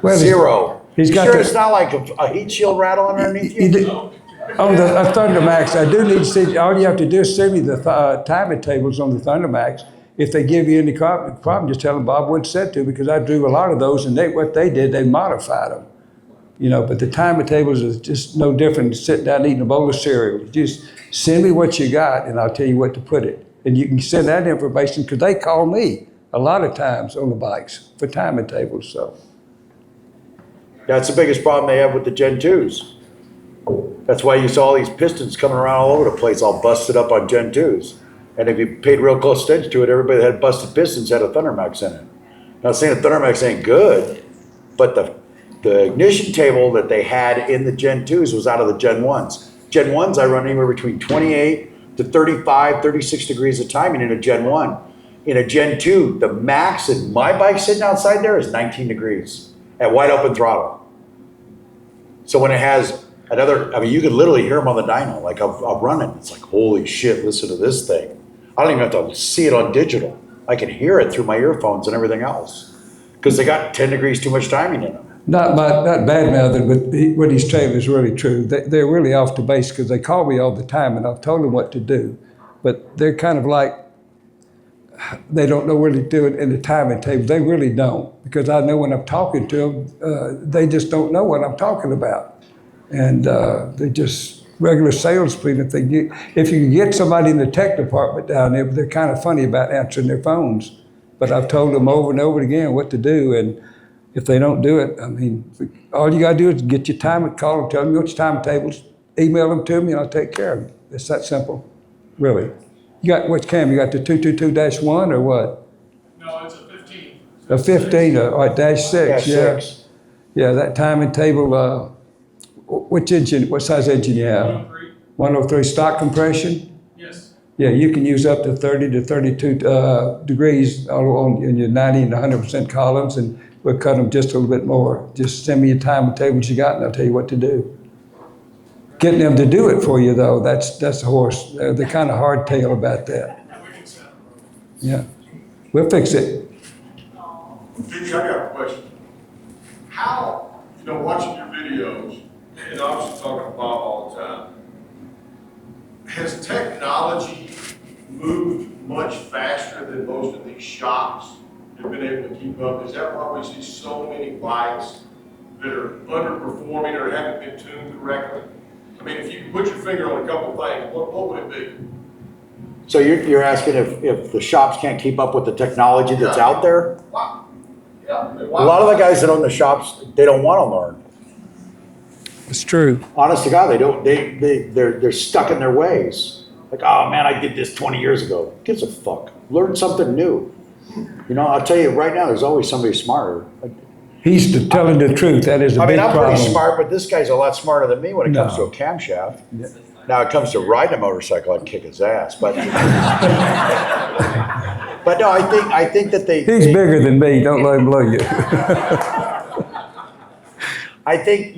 Well, Zero. he's You got sure the- it's not like a heat shield rattle underneath You you? do- On the Thundermax, I do need to see, all you have to do is send me the timing tables on the Thundermax. If they give you any problem, just tell them Bob Wood said to, because I drew a lot of those, and what they did, they modified them. But the timing tables is just no different than sitting down eating a bowl of cereal. Just send me what you got, and I'll tell you what to put it. And you can send that information, because they call me a lot of times on the bikes for timing tables, so. That's the biggest problem they have with the Gen 2s. That's why you saw all these pistons coming around all over the place, all busted up on Gen 2s. And if you paid real close attention to it, everybody that had busted pistons had a Thundermax in it. Not saying the Thundermax ain't good, but the ignition table that they had in the Gen 2s was out of the Gen 1s. Gen 1s, I run anywhere between 28 to 35, 36 degrees of timing in a Gen 1. In a Gen 2, the max in my bike sitting outside there is 19 degrees at wide open throttle. So when it has another, I mean, you could literally hear them on the dyno. Like I'll run it. It's like, holy shit, listen to this thing. I don't even have to see it on digital. I can hear it through my earphones and everything else. Because they got 10 degrees too much timing in them. Not bad mouthing, but what he's saying is really true. They're really off the base because they call me all the time and I've told them what to do. But they're kind of like, they don't know what to do in the timing table. They really don't, because I know when I'm talking to them, they just don't know what I'm talking about. And they just regular salespeople. If you can get somebody in the tech department down there, they're kind of funny about answering their phones. But I've told them over and over again what to do, and if they don't do it, I mean, all you gotta do is get your time, call them, tell them what your timetables, email them to me, and I'll take care of it. It's that simple, really. You got, what cam, you got the 222-1 or what? No, it's a 15. A 15, or -6, yeah. Six. Yeah, that timing table, which engine, what size engine you have? 103. 103 stock compression? Yes. Yeah, you can use up to 30 to 32 degrees in your 90 and 100% columns, and we'll cut them just a little bit more. Just send me your timetables you got, and I'll tell you what to do. Getting them to do it for you, though, that's the horse. They're kind of hardtail about that. We can set. Yeah, we'll fix it. Mickey, I got a question. How, watching your videos, and obviously talking to Bob all the time, has technology moved much faster than most of these shops have been able to keep up? Is that why we see so many bikes that are underperforming or haven't been tuned correctly? I mean, if you could put your finger on a couple of things, what would it be? So you're asking if the shops can't keep up with the technology that's out there? Why? Yeah. A lot of the guys that own the shops, they don't want to learn. It's true. Honest to God, they don't. They're stuck in their ways. Like, oh man, I did this 20 years ago. Who gives a fuck? Learn something new. I'll tell you right now, there's always somebody smarter. He's telling the truth. That is a big I'm problem. pretty smart, but this guy's a lot smarter than me when it comes to No. a camshaft. Now, it comes to riding a motorcycle, I'd kick his ass. But, but no, I think that He's bigger than me. Don't let him blow you. I think,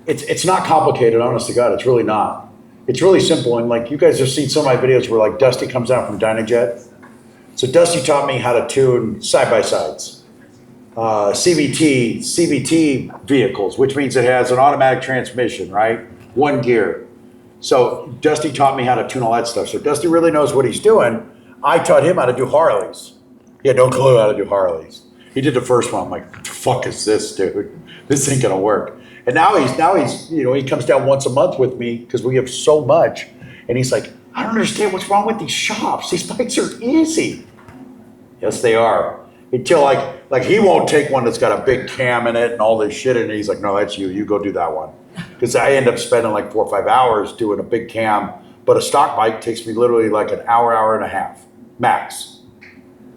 it's not complicated, honest to God. It's really not. It's really simple. And like you guys have seen some of my videos where like Dusty comes out from Dynajet. So Dusty taught me how to tune side-by-sides, CVT vehicles, which means it has an automatic transmission, right? One gear. So Dusty taught me how to tune all that stuff. So Dusty really knows what he's doing. I taught him how to do Harleys. He had no clue how to do Harleys. He did the first one. I'm like, what the fuck is this, dude? This ain't gonna work. And now he's, he comes down once a month with me because we have so much. And he's like, I don't understand what's wrong with these shops. These bikes are easy. Yes, they are. Until like he won't take one that's got a big cam in it and all this shit in it. He's like, no, that's you. You go do that one. Because I end up spending like 4 or 5 hours doing a big cam. But a stock bike takes me literally like an hour, hour and a half, max.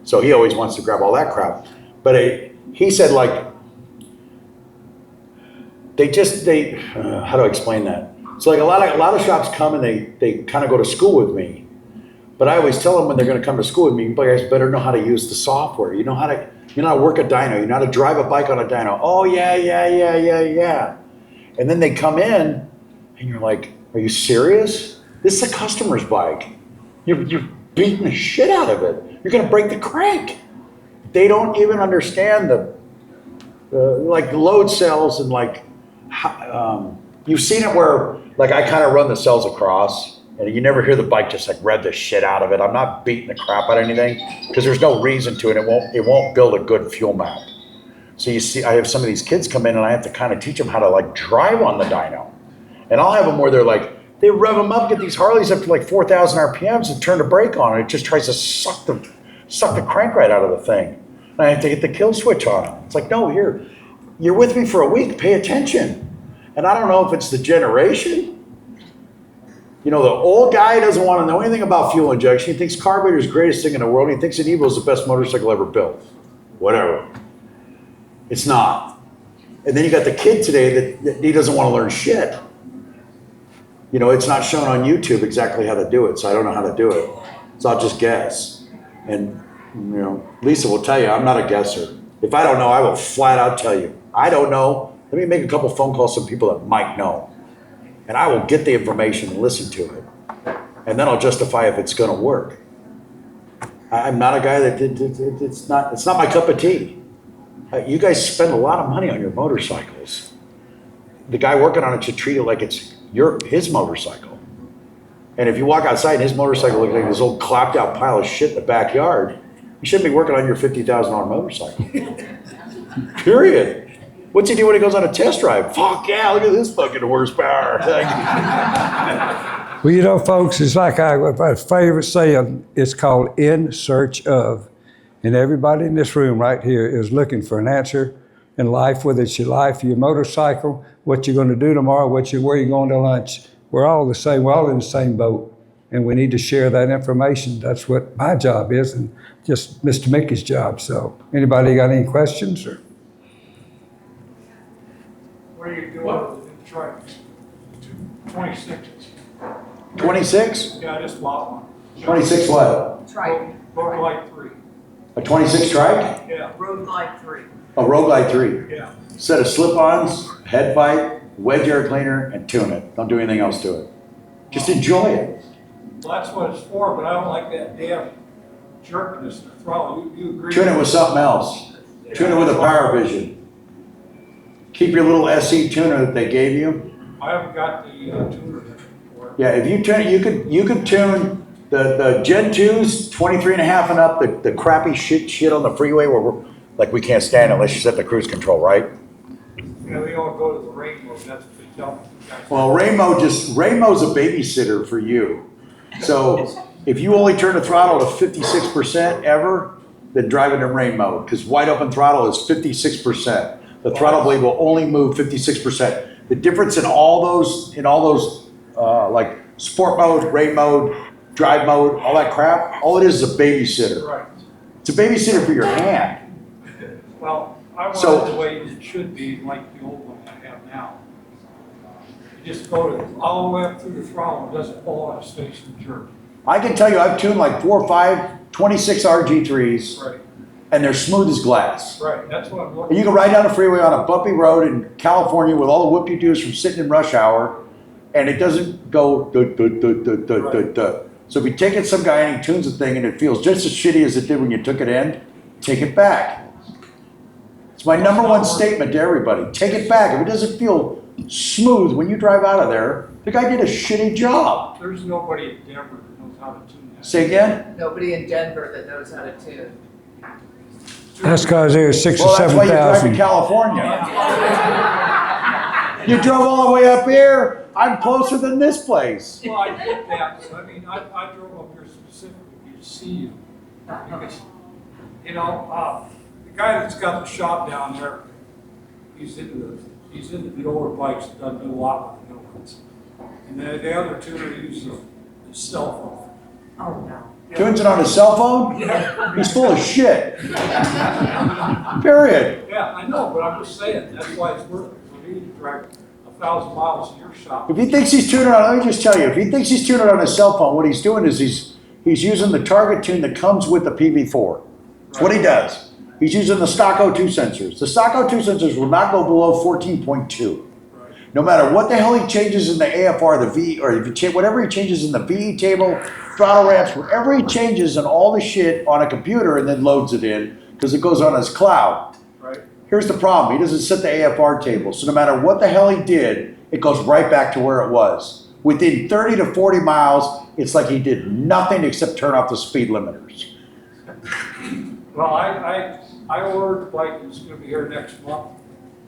So he always wants to grab all that crap. But he said like, how do I explain that? So like a lot of shops come and they kind of go to school with me. But I always tell them when they're going to come to school with me, you guys better know how to use the software. You know how to work a dyno. You know how to drive a bike on a dyno. Oh yeah. And then they come in and you're like, are you serious? This is a customer's bike. You're beating the shit out of it. You're going to break the crank. They don't even understand the load cells and you've seen it where like I kind of run the cells across and you never hear the bike just like rev the shit out of it. I'm not beating the crap out of anything because there's no reason to it. It won't build a good fuel map. So you see, I have some of these kids come in and I have to kind of teach them how to like drive on the dyno. And I'll have them where they rev them up, get these Harleys up to like 4,000 RPMs and turn the brake on. And it just tries to suck the crank right out of the thing. And I have to get the kill switch on it. It's like, no, you're with me for a week, pay attention. And I don't know if it's the generation. The old guy doesn't want to know anything about fuel injection. He thinks carburetor is the greatest thing in the world. He thinks an Evo is the best motorcycle ever built. Whatever. It's not. And then you got the kid today that he doesn't want to learn shit. It's not shown on YouTube exactly how to do it, so I don't know how to do it. So I'll just guess. And, Lisa will tell you, I'm not a guesser. If I don't know, I will flat out tell you. I don't know. Let me make a couple phone calls to some people that might know. And I will get the information and listen to it. And then I'll justify if it's gonna work. I'm not a guy that, it's not my cup of tea. You guys spend a lot of money on your motorcycles. The guy working on it should treat it like it's his motorcycle. And if you walk outside and his motorcycle looks like this old clapped out pile of shit in the backyard, you shouldn't be working on your $50,000 motorcycle. Period. What's he do when he goes on a test drive? Fuck yeah, look at this fucking horsepower. Well, you know, folks, it's like my favorite saying, it's called In Search Of. And everybody in this room right here is looking for an answer in life, whether it's your life, your motorcycle, what you're going to do tomorrow, where you're going to lunch. We're all the same. We're all in the same boat. And we need to share that information. That's what my job is, and just Mr. Mickey's job. So anybody got any questions? Or? What are you doing with the new truck? 26. 26? Yeah, I just bought one. 26 what? Trike. Road Light 3. A 26 trike? Yeah, Road Light 3. A Road Glide 3. yeah. Set of slip-ons, head fight, wedge air cleaner, and tune it. Don't do anything else to it. Just enjoy it. Well, that's what it's for, but I don't like that damn jerkiness in the throttle. You agree? Tune it with something else. Tune it with a Power Vision. Keep your little SE tuner that they gave you. I haven't got the tuner for it. Yeah, if you tune it, you could tune the Gen 2s, 23 and a half and up, the crappy shit on the freeway where we can't stand it unless you set the cruise control, right? Yeah, we all go to the rain mode, that's what they tell me. Well, Raymo's a babysitter for you. So if you only turn the throttle to 56% ever, then drive it in rain mode, because wide open throttle is 56%. The throttle blade will only move 56%. The difference in all those like sport mode, rain mode, drive mode, all that crap, all it is a babysitter. Right. It's a babysitter for your hand. Well, I want So- it the way it should be, like the old one I have now. You just go all the way up through the throttle, it doesn't fall on its face and jerk. I can tell you I've tuned like 4 or 5 26 RG3s, Right, and they're smooth as glass. right, that's what I'm And looking you can ride down the freeway on a bumpy road in California with all the whoop you do is from sitting in rush hour, and it doesn't go duh. So if you take it some guy and he tunes the thing and it feels just as shitty as it did when you took it in, take it back. It's my number one statement to everybody. Take it back. If it doesn't feel smooth when you drive out of there, the guy did a shitty job. There's nobody in Denver that knows how to tune that. Say again? Nobody in Denver that knows how to tune. That's because there's 6 or Well, that's why you drive to 7,000. California. You drove all the way up here. I'm closer than this place. Well, I get that, so I mean, I drove up here specifically to see you. Because, you know, the guy that's got the shop down there, he's into the older bikes, doesn't do a lot with the new ones. And the other tuner uses his cell phone. Oh, no. Tunes it on his cell phone? He's full of shit. Period. Yeah, I know, but I'm just saying, that's why it's worth it for me to drive 1,000 miles to your shop. If he thinks he's tuning on, let me just tell you, if he thinks he's tuning on his cell phone, what he's doing is he's using the target tune that comes with the PV4. That's what he does. He's using the stock O2 sensors. The stock O2 sensors will not go below 14.2. No matter what the hell he changes in the AFR, the V, or if he whatever he changes in the VE table, throttle ramps, whatever he changes in all the shit on a computer and then loads it in, because it goes on his cloud. Right. Here's the problem, he doesn't set the AFR table, so no matter what the hell he did, it goes right back to where it was. Within 30 to 40 miles, it's like he did nothing except turn off the speed limiters. Well, I ordered the bike, and it's gonna be here next month.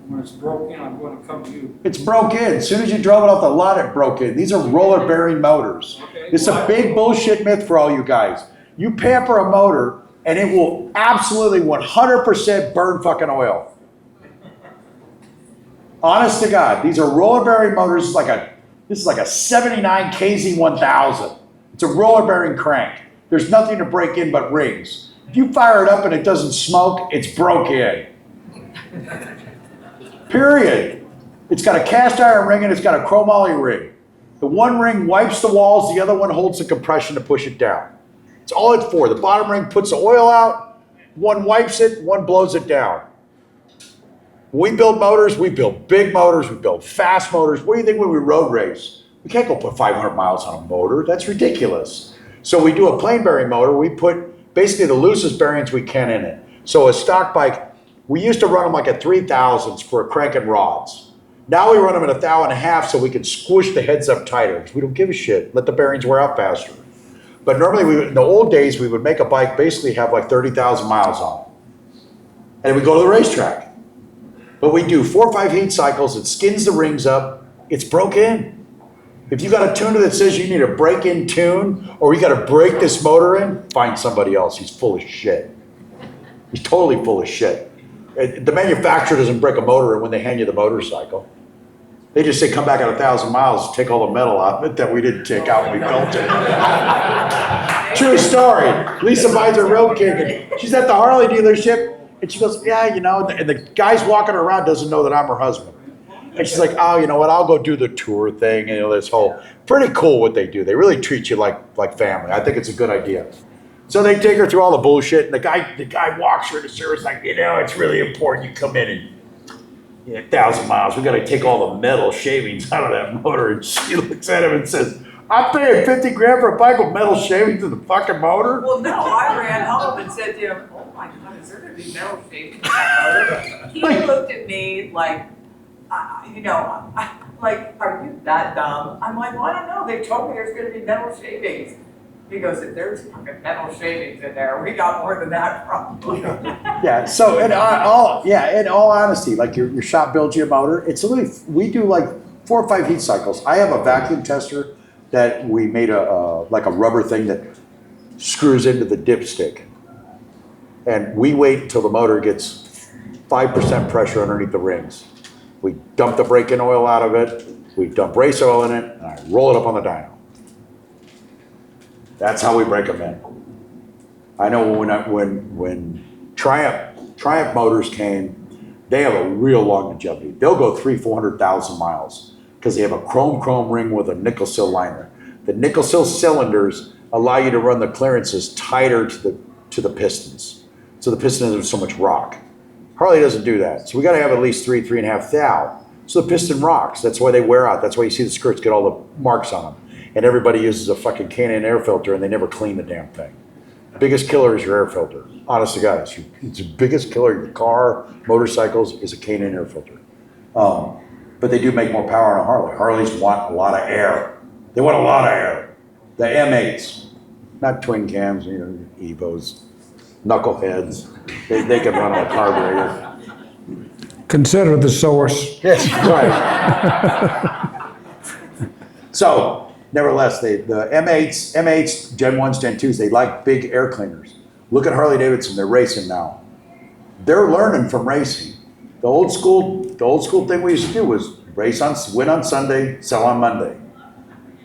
When it's broken, I'm gonna come to you. It's broke in. As soon as you drove it off the lot, it broke in. These are roller bearing motors. Okay. It's a big bullshit myth for all you guys. You pamper a motor and it will absolutely 100% burn fucking oil. Honest to God, these are roller bearing motors. This is like a 79 KZ1000. It's a roller bearing crank. There's nothing to break in but rings. If you fire it up and it doesn't smoke, it's broke in. Period. It's got a cast iron ring and it's got a chromoly ring. The one ring wipes the walls, the other one holds the compression to push it down. It's all it's for. The bottom ring puts the oil out, one wipes it, one blows it down. When we build motors, we build big motors, we build fast motors. What do you think when we road race? We can't go put 500 miles on a motor. That's ridiculous. So we do a plain bearing motor. We put basically the loosest bearings we can in it. So a stock bike, we used to run them like at 3,000s for cranking rods. Now we run them at 1,500 so we can squish the heads up tighter. We don't give a shit. Let the bearings wear out faster. But normally, in the old days, we would make a bike basically have like 30,000 miles on it. And we go to the racetrack. But we do 4 or 5 heat cycles, it skins the rings up, it's broke in. If you got a tuner that says you need a break-in tune, or you gotta break this motor in, find somebody else, he's full of shit. He's totally full of shit. The manufacturer doesn't break a motor in when they hand you the motorcycle. They just say, come back at 1,000 miles, take all the metal out of it that we didn't take out when we built it. True story. Lisa buys her road kick, and she's at the Harley dealership, and she goes, yeah, you know, and the guy's walking around doesn't know that I'm her husband. And she's like, oh, you know what, I'll go do the tour thing, you know, this whole, pretty cool what they do. They really treat you like family. I think it's a good idea. So they take her through all the bullshit, and the guy walks her to service like, you know, it's really important you come in and, 1,000 miles, we gotta take all the metal shavings out of that motor. And she looks at him and says, I'm paying 50 grand for a bike with metal shavings in the fucking motor? Well, no, I ran home and said to him, oh my God, is there gonna be metal shavings in that motor? He looked at me like, like, are you that dumb? I'm like, well, I don't know, they told me there's gonna be metal shavings. He goes, if there's fucking metal shavings in there, we got more than that probably. Yeah, so in all honesty, like your shop builds you a motor, it's literally, we do like 4 or 5 heat cycles. I have a vacuum tester that we made like a rubber thing that screws into the dipstick. And we wait until the motor gets 5% pressure underneath the rings. We dump the break-in oil out of it, we dump race oil in it, and I roll it up on the dyno. That's how we break them in. I know when Triumph motors came, they have a real longevity. They'll go 300,000-400,000 miles because they have a chrome ring with a nickel sill liner. The nickel sill cylinders allow you to run the clearances tighter to the pistons, so the piston doesn't have so much rock. Harley doesn't do that, so we got to have at least 3.5 thou. So the piston rocks. That's why they wear out. That's why you see the skirts get all the marks on them. And everybody uses a fucking K&N air filter and they never clean the damn thing. The biggest killer is your air filter. Honest to God, it's the biggest killer in your car, motorcycles, is a K&N air filter. But they do make more power on a Harley. Harleys want a lot of air. They want a lot of air. The M8s, not twin cams, you know, Evos, knuckleheads. They can run a carburetor. Consider the source. Yes, right. So, nevertheless, the M8s, Gen 1s, Gen 2s, they like big air cleaners. Look at Harley Davidson, they're racing now. They're learning from racing. The old school thing we used to do was win on Sunday, sell on Monday.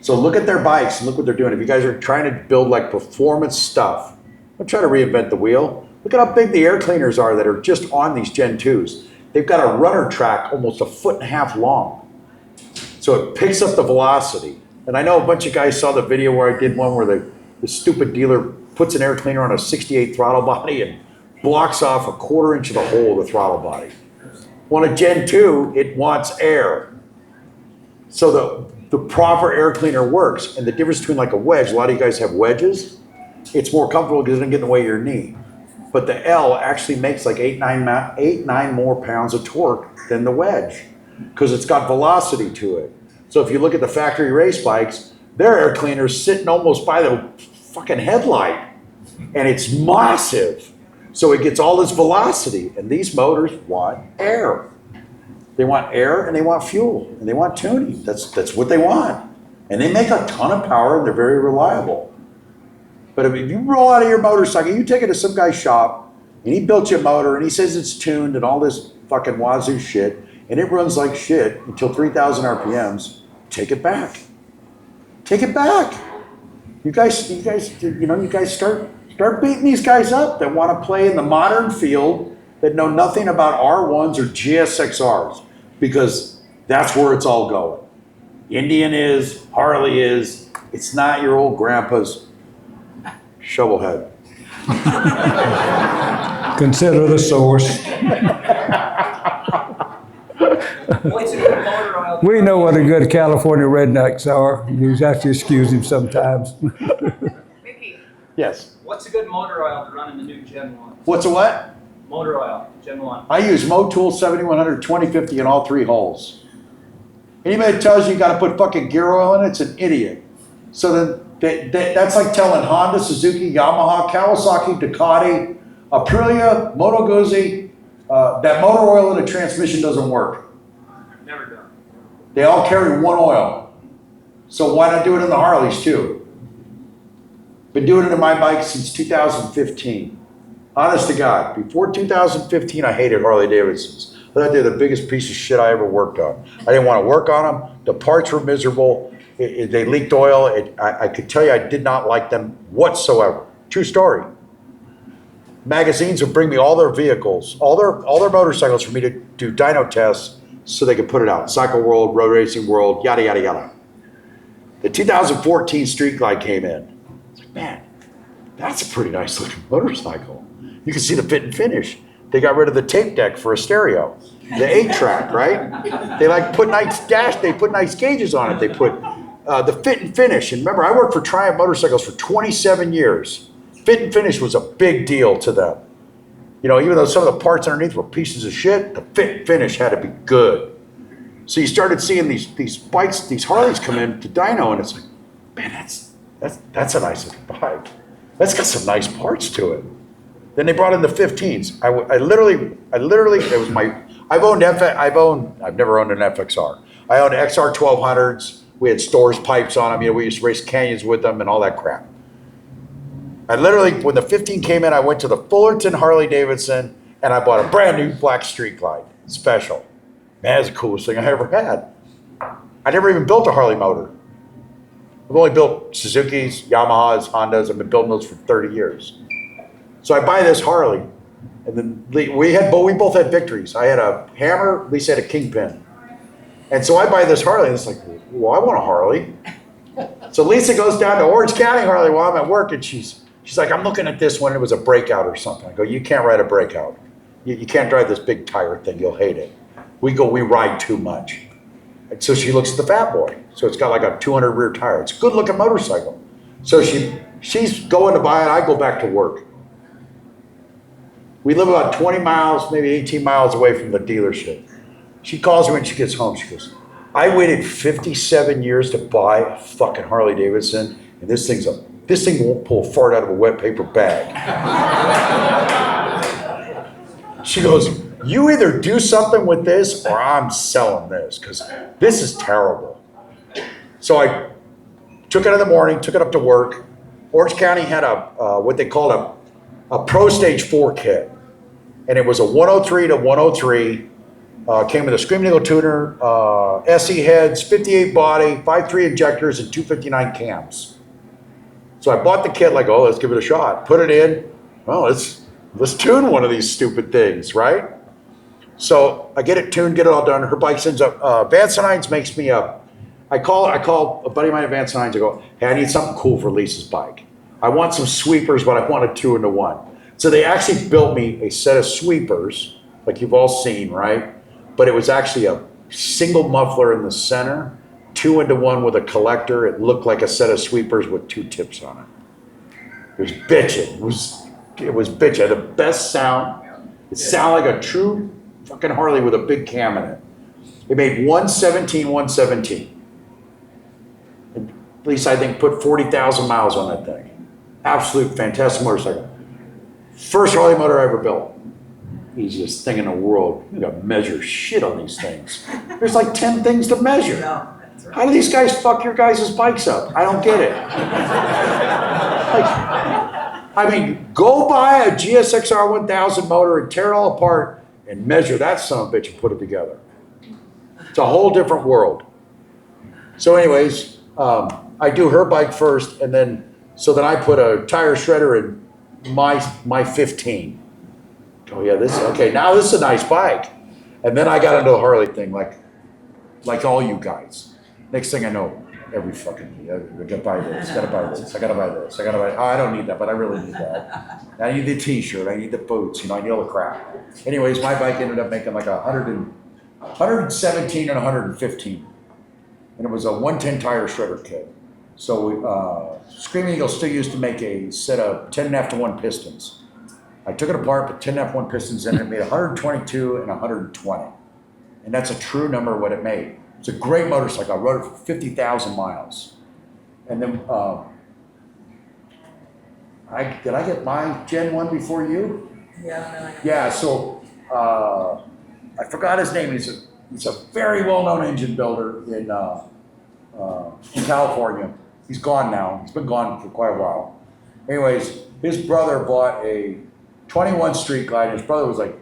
So look at their bikes and look what they're doing. If you guys are trying to build like performance stuff, don't try to reinvent the wheel. Look at how big the air cleaners are that are just on these Gen 2s. They've got a runner track almost 1.5 feet long. So it picks up the velocity. And I know a bunch of guys saw the video where I did one where the stupid dealer puts an air cleaner on a 68 throttle body and blocks off 1/4 inch of the hole of the throttle body. On a Gen 2, it wants air. So the proper air cleaner works. And the difference between like a wedge, a lot of you guys have wedges, it's more comfortable because it doesn't get in the way of your knee. But the L actually makes like 8-9 more pounds of torque than the wedge because it's got velocity to it. So if you look at the factory race bikes, their air cleaner's sitting almost by the fucking headlight and it's massive. So it gets all this velocity and these motors want air. They want air and they want fuel and they want tuning. That's what they want. And they make a ton of power and they're very reliable. But if you roll out of your motorcycle, you take it to some guy's shop and he built you a motor and he says it's tuned and all this fucking wazoo shit and it runs like shit until 3,000 RPMs, take it back. Take it back. You guys start beating these guys up that want to play in the modern field that know nothing about R1s or GSXRs because that's where it's all going. Indian is, Harley is, it's not your old grandpa's shovelhead. Consider the source. What's a good motor oil? We know what a good California rednecks are. You have to excuse him sometimes. Mickey, Yes. What's a good motor oil to run in the new Gen 1? What's a what? Motor oil, Gen 1. I use Motul 7100 2050 in all 3 holes. Anybody that tells you got to put fucking gear oil in it's an idiot. So then that's like telling Honda, Suzuki, Yamaha, Kawasaki, Ducati, Aprilia, Moto Guzzi, that motor oil in a transmission doesn't work. Never done. They all carry one oil. So why not do it in the Harleys too? Been doing it in my bike since 2015. Honest to God, before 2015, I hated Harley Davidsons. I thought they were the biggest piece of shit I ever worked on. I didn't want to work on them. The parts were miserable. They leaked oil. I could tell you I did not like them whatsoever. True story. Magazines would bring me all their vehicles, all their motorcycles for me to do dyno tests so they could put it out. Cycle World, Road Racing World, yada, yada, yada. The 2014 Street Glide came in. I was like, man, that's a pretty nice looking motorcycle. You can see the fit and finish. They got rid of the tape deck for a stereo. The 8-track, right? They like put nice they put nice gauges on it. They put the fit and finish. And remember, I worked for Triumph Motorcycles for 27 years. Fit and finish was a big deal to them. You know, even though some of the parts underneath were pieces of shit, the fit and finish had to be good. So you started seeing these bikes, these Harleys come in to dyno, and it's like, man, that's a nice looking bike. That's got some nice parts to it. Then they brought in the 15s. I literally, it was my, I've never owned an FXR. I owned XR 1200s. We had stores pipes on them. You know, we used to race canyons with them and all that crap. I literally, when the 15 came in, I went to the Fullerton Harley Davidson and I bought a brand new black Street Glide special. Man, that's the coolest thing I ever had. I never even built a Harley motor. I've only built Suzuki's, Yamahas, Hondas. I've been building those for 30 years. So I buy this Harley, and then we both had victories. I had a Hammer, Lisa had a Kingpin. And so I buy this Harley, and it's like, well, I want a Harley. So Lisa goes down to Orange County Harley while I'm at work, and she's like, I'm looking at this one, it was a breakout or something. I go, you can't ride a breakout. You can't drive this big tire thing, you'll hate it. We ride too much. And so she looks at the Fat Boy. So it's got like a 200 rear tire. It's a good looking motorcycle. So she's going to buy it, I go back to work. We live about 20 miles, maybe 18 miles away from the dealership. She calls me when she gets home. She goes, I waited 57 years to buy a fucking Harley Davidson, and this thing won't pull a fart out of a wet paper bag. She goes, you either do something with this or I'm selling this, because this is terrible. So I took it in the morning, took it up to work. Orange County had what they called a Pro Stage 4 kit. And it was a 103 to 103, came with a Screaming Eagle tuner, SE heads, 58 body, 5.3 injectors, and 259 cams. So I bought the kit like, oh, let's give it a shot. Put it in, well, let's tune one of these stupid things, right? So I get it tuned, get it all done. Her bike sends up, Vance and Hines makes me up. I call a buddy of mine at Vance and Hines, I go, hey, I need something cool for Lisa's bike. I want some sweepers, but I want a 2-in-1. So they actually built me a set of sweepers, like you've all seen, right? But it was actually a single muffler in the center, 2-in-1 with a collector. It looked like a set of sweepers with 2 tips on it. It was bitchin'. It was bitchin'. It had the best sound. It sounded like a true fucking Harley with a big cam in it. It made 117. And at least I think put 40,000 miles on that thing. Absolute fantastic motorcycle. First Harley motor I ever built. Easiest thing in the world. You gotta measure shit on these things. There's like 10 things to measure. How do these guys fuck your guys' bikes up? I don't get it. I mean, go buy a GSXR 1000 motor and tear it all apart and measure that son of a bitch and put it together. It's a whole different world. So anyways, I do her bike first, and then I put a tire shredder in my 15. Oh yeah, now this is a nice bike. And then I got into the Harley thing, like all you guys. Next thing I know, every fucking day, I gotta buy this, I gotta buy this. Oh, I don't need that, but I really need that. I need the t-shirt, I need the boots, I need all the crap. Anyways, my bike ended up making like 117 and 115. And it was a 110 tire shredder kit. So Screaming Eagle still used to make a set of 10.5 to 1 pistons. I took it apart, put 10.5 to 1 pistons in it, made 122 and 120. And that's a true number of what it made. It's a great motorcycle. I rode it for 50,000 miles. And then, did I get my Gen 1 before you? Yeah, so I forgot his name. He's a very well-known engine builder in California. He's gone now. He's been gone for quite a while. Anyways, his brother bought a 21 Street Glide. His brother was like,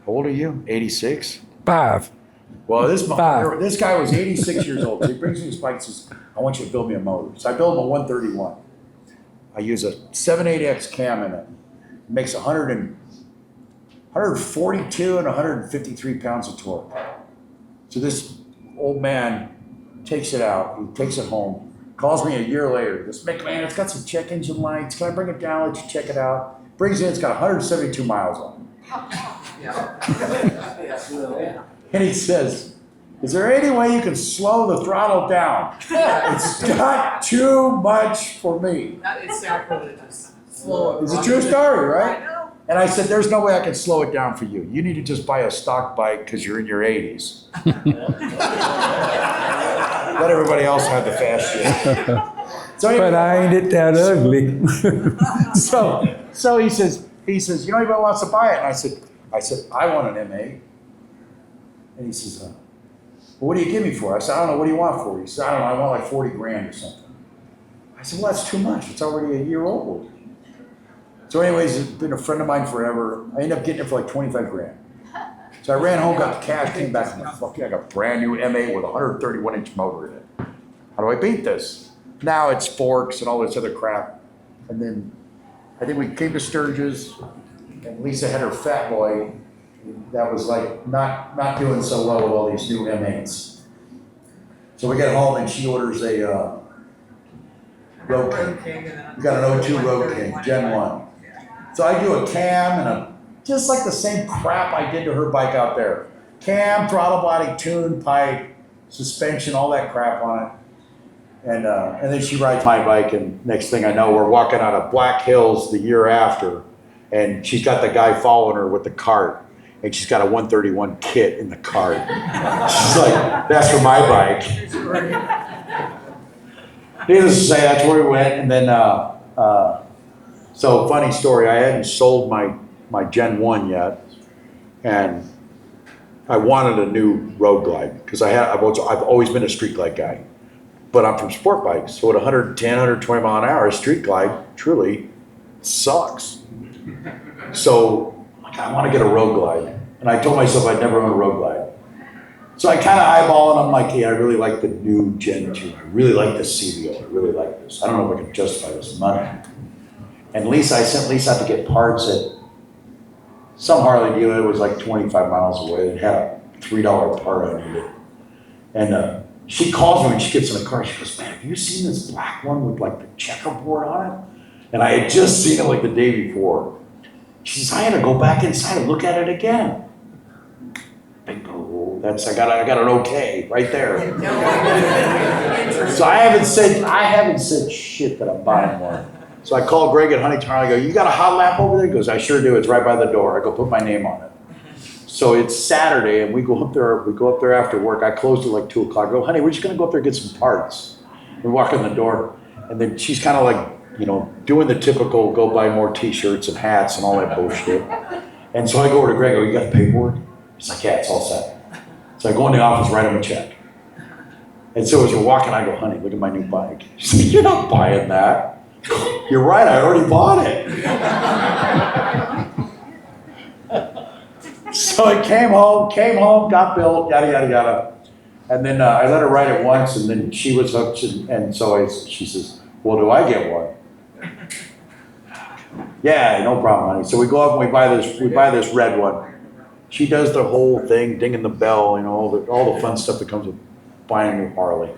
how old are you? 86? 5. Well, this Five. guy was 86 years old. So he brings me his bike and says, I want you to build me a motor. So I built him a 131. I use a 7.8X cam in it. It makes 142 and 153 pounds of torque. So this old man takes it out, he takes it home, calls me a year later, goes, Mick, man, it's got some check engine lights, can I bring it down, let you check it out? Brings it in, it's got 172 miles on it. And he says, is there any way you can slow the throttle down? It's got too much for me. That is sacrilegious. Slow. It's a true story, right? I know. And I said, there's no way I can slow it down for you. You need to just buy a stock bike because you're in your 80s. Let everybody else have the fast shit. So anyway, But I ain't it that ugly. so he says, you know anybody wants to buy it? And I said, I want an MA. And he says, well, what do you give me for it? I said, I don't know, what do you want for it? He said, I don't know, I want like 40 grand or something. I said, well, that's too much. It's already a year old. So anyways, it's been a friend of mine forever. I ended up getting it for like 25 grand. So I ran home, got the cash, came back, and I'm like, fuck yeah, I got a brand new MA with a 131-inch motor in it. How do I beat this? Now it's forks and all this other crap. And then I think we came to Sturgis, and Lisa had her Fat Boy. That was like not doing so well with all these new M8s. So we get home and she orders a Road King. We got an 02 Road King, Gen 1. So I do a cam and just like the same crap I did to her bike out there. Cam, throttle body, tune, pipe, suspension, all that crap on it. And then she rides my bike, and next thing I know, we're walking out of Black Hills the year after, and she's got the guy following her with the cart, and she's got a 131 kit in the cart. She's like, that's for my bike. Needless to say, that's where we went, and then, so funny story, I hadn't sold my Gen 1 yet, and I wanted a new road glide, because I've always been a street glide guy. But I'm from sport bikes, so at 110, 120 mile an hour, a street glide truly sucks. So I want to get a road glide. And I told myself I'd never own a road glide. So I kind of eyeball and I'm like, hey, I really like the new Gen 2. I really like the CVO. I really like this. I don't know if I can justify this money. And I sent Lisa out to get parts at some Harley dealer that was like 25 miles away. It had a $3 part I needed. And she calls me when she gets in the car. She goes, man, have you seen this black one with like the checkerboard on it? And I had just seen it like the day before. She says, I had to go back inside and look at it again. Bingo, I got an okay right there. So I haven't said shit that I'm buying one. So I called Greg at Huntington. I go, you got a hot lap over there? He goes, I sure do. It's right by the door. I go, put my name on it. So it's Saturday, and we go up there after work. I closed at like 2 o'clock. I go, honey, we're just gonna go up there and get some parts. We walk in the door, and then she's kind of like, doing the typical go buy more t-shirts and hats and all that bullshit. And so I go over to Greg, I go, you got the paperwork? He's like, yeah, it's all set. So I go in the office, write him a check. And so as we're walking, I go, honey, look at my new bike. She's like, you're not buying that. You're right, I already bought it. So I came home, got built, yada, yada, yada. And then I let her ride it once, and then she was hooked, and so she says, well, do I get one? Yeah, no problem, honey. So we go up and we buy this red one. She does the whole thing, dinging the bell, all the fun stuff that comes with buying a new Harley.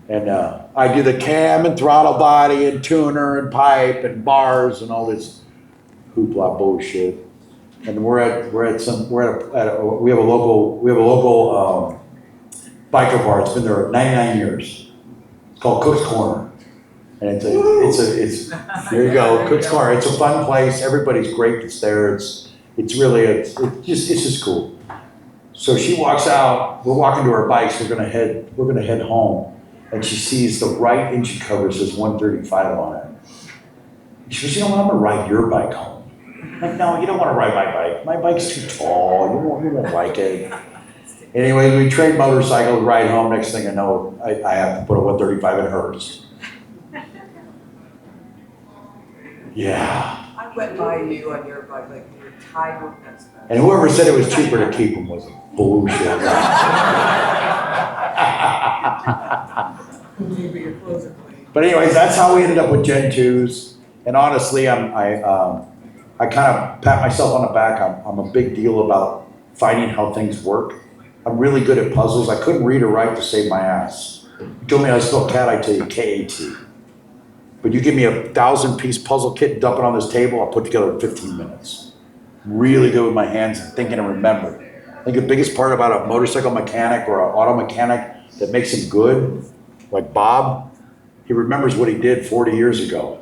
And I do the cam and throttle body and tuner and pipe and bars and all this hoopla bullshit. And we have a local biker bar. It's been there 99 years. It's called Cook's Corner. And it's there you go, Cook's Corner. It's a fun place. Everybody's great that's there. It's just cool. So she walks out, we're walking to our bikes, we're gonna head home, and she sees the right engine cover says 135 on it. She goes, you know what, I'm gonna ride your bike home. I'm like, no, you don't wanna ride my bike. My bike's too tall, you won't like it. Anyway, we trade motorcycles, ride home, next thing I know, I have to put a 135 in hers. Yeah. I went by you on your bike, like your Tiger Fence. And whoever said it was cheaper to keep them was bullshit. But anyways, that's how we ended up with Gen 2s. And honestly, I kind of pat myself on the back. I'm a big deal about finding how things work. I'm really good at puzzles. I couldn't read or write to save my ass. You told me how to spell cat, I tell you K-A-T. But you give me a 1,000-piece puzzle kit, dump it on this table, I'll put together in 15 minutes. Really good with my hands and thinking and remembering. I think the biggest part about a motorcycle mechanic or an auto mechanic that makes him good, like Bob, he remembers what he did 40 years ago.